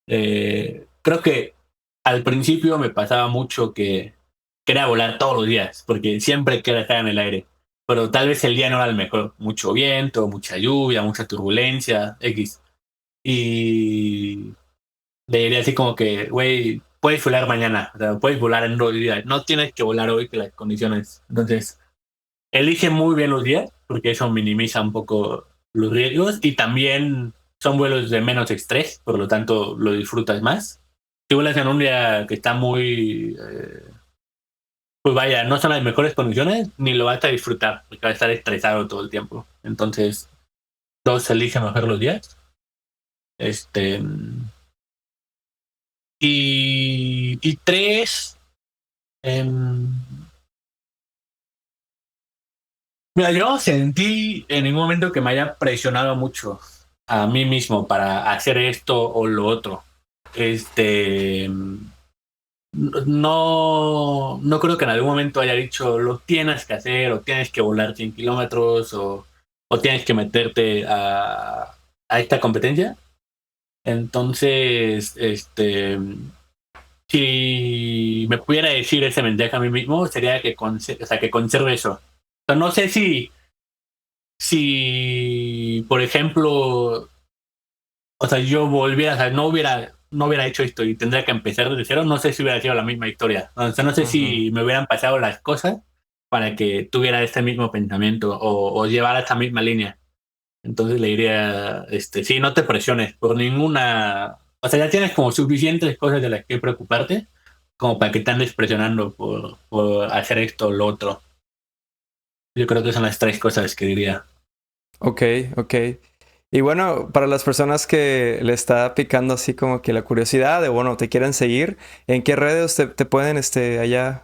Creo que al principio me pasaba mucho que quería volar todos los días, porque siempre quería estar en el aire. Pero tal vez el día no era el mejor. Mucho viento, mucha lluvia, mucha turbulencia, X. Y le diría así como que, güey, puedes volar mañana, o sea, puedes volar en 2 días. No tienes que volar hoy que las condiciones. Entonces, elige muy bien los días, porque eso minimiza un poco los riesgos y también son vuelos de menos estrés, por lo tanto lo disfrutas más. Si vuelas en un día que está muy, pues vaya, no son las mejores condiciones, ni lo vas a disfrutar, porque vas a estar estresado todo el tiempo. Entonces, dos, elige mejor los días. Este, y tres, em, mira, yo sentí en ningún momento que me haya presionado mucho a mí mismo para hacer esto o lo otro. Este, no creo que en algún momento haya dicho lo tienes que hacer o tienes que volar 100 kilómetros o tienes que meterte a esta competencia. Entonces, si me pudiera decir ese mensaje a mí mismo, sería o sea, que conserve eso. O sea, no sé si, por ejemplo, o sea, yo volviera, o sea, no hubiera hecho esto y tendría que empezar desde cero, no sé si hubiera sido la misma historia. O sea, no sé Ujú. si me hubieran pasado las cosas para que tuviera este mismo pensamiento o llevara esta misma línea. Entonces le diría, sí, no te presiones por ninguna, o sea, ya tienes como suficientes cosas de las que preocuparte como para que te andes presionando por hacer esto o lo otro. Yo creo que son las tres cosas que diría. Ok, ok. Y bueno, para las personas que le está picando así como que la curiosidad de, bueno, te quieren seguir, ¿en qué redes te pueden allá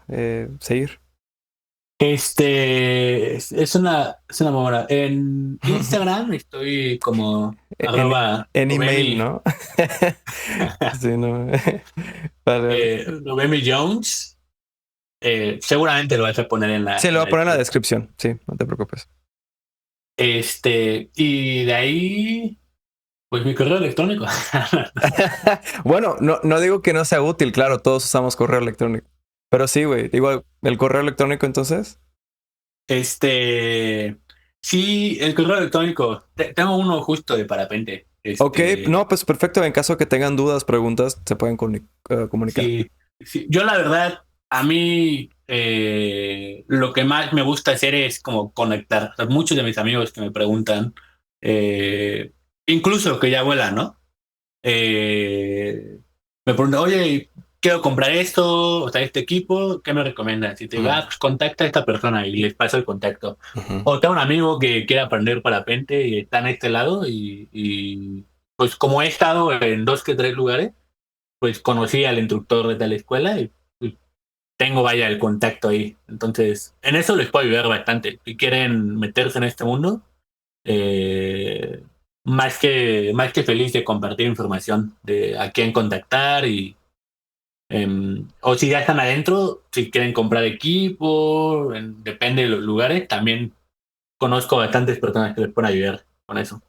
seguir? Es una mamora. En Instagram estoy como En, arroba en email, Novemi, ¿no? Sí, no. Vale, vale. Novemi Jones. Seguramente lo vas a poner en la, Sí, lo en voy a la poner en la descripción. descripción. Sí, no te preocupes. Y de ahí, pues mi correo electrónico. Bueno, no digo que no sea útil, claro, todos usamos correo electrónico. Pero sí, güey, digo, el correo electrónico entonces. Este, sí, el correo electrónico. Tengo uno justo de parapente. Ok, no, pues perfecto. En caso que tengan dudas, preguntas, se pueden comunicar. Sí, sí. Yo la verdad, a mí lo que más me gusta hacer es como conectar. O sea, muchos de mis amigos que me preguntan, eh, incluso que ya vuelan, ¿no? Me preguntan, oye, quiero comprar esto, o sea, este equipo, ¿qué me recomiendas? Y te digo, Mm, pues contacta a esta persona y les paso el contacto. ujú. O tengo un amigo que quiere aprender parapente y está en este lado y pues como he estado en dos que tres lugares, pues conocí al instructor de tal escuela y tengo, vaya, el contacto ahí. Entonces, en eso les puedo ayudar bastante. Si quieren meterse en este mundo, eh, más que feliz de compartir información de a quién contactar o si ya están adentro, si quieren comprar equipo, depende de los lugares, también conozco bastantes personas que les pueden ayudar con eso.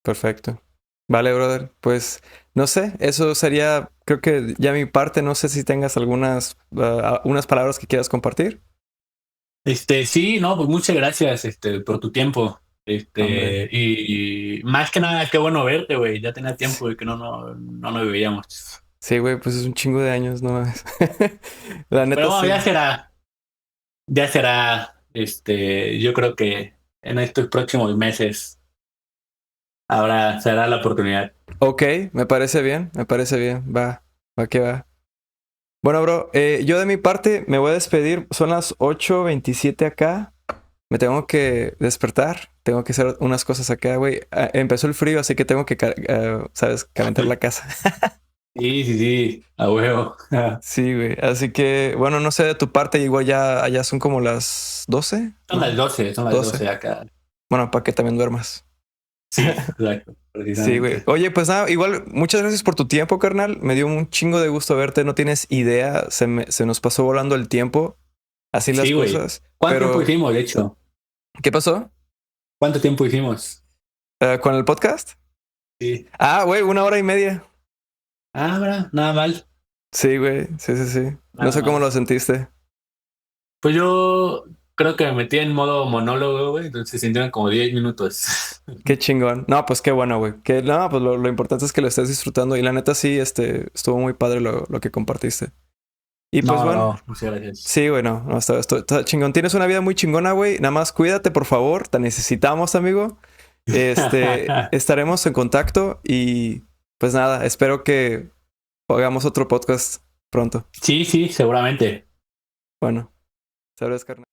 Perfecto. Vale, brother. Pues no sé, eso sería, creo que ya mi parte. No sé si tengas unas palabras que quieras compartir. Sí, no, pues muchas gracias, por tu tiempo. Hombre. Y más que nada, qué bueno verte, güey. Ya tenía tiempo de que no nos veíamos. Sí, güey, pues es un chingo de años, no mames. La Pero neta bueno, sí. ya será, yo creo que en estos próximos meses. Ahora será la oportunidad. Ok, me parece bien, me parece bien. Va que va. Bueno, bro, yo de mi parte me voy a despedir. Son las 8:27 acá. Me tengo que despertar. Tengo que hacer unas cosas acá, güey. Empezó el frío, así que tengo que, ¿sabes? Calentar la casa. Sí, sí, sí, a huevo. Sí, güey. Así que, bueno, no sé de tu parte, igual ya allá son como las 12, ¿no? Son las 12. 12 acá. Bueno, para que también duermas. Sí, exacto, Sí, güey. precisamente. Oye, pues nada, igual, muchas gracias por tu tiempo, carnal. Me dio un chingo de gusto verte. No tienes idea. Se nos pasó volando el tiempo. Así las Sí, güey. cosas. ¿Cuánto tiempo Pero, hicimos, de hecho? ¿qué pasó? ¿Cuánto tiempo hicimos? ¿Con el podcast? Sí. Ah, güey, 1 hora y media. Ah, mira, nada mal, Sí, güey. Sí, sí, sí. No nada sé cómo mal. lo sentiste. Pues yo creo que me metí en modo monólogo, güey, entonces se sintieron como 10 minutos. Qué chingón. No, pues qué bueno, güey. Que no, pues lo importante es que lo estés disfrutando. Y la neta sí, estuvo muy padre lo que compartiste. Y pues No, bueno, no, muchas gracias. sí, güey, no, está chingón. Tienes una vida muy chingona, güey. Nada más cuídate, por favor. Te necesitamos, amigo. Estaremos en contacto y pues nada, espero que hagamos otro podcast pronto. Sí, sí, seguramente. Bueno, saludos, carnal.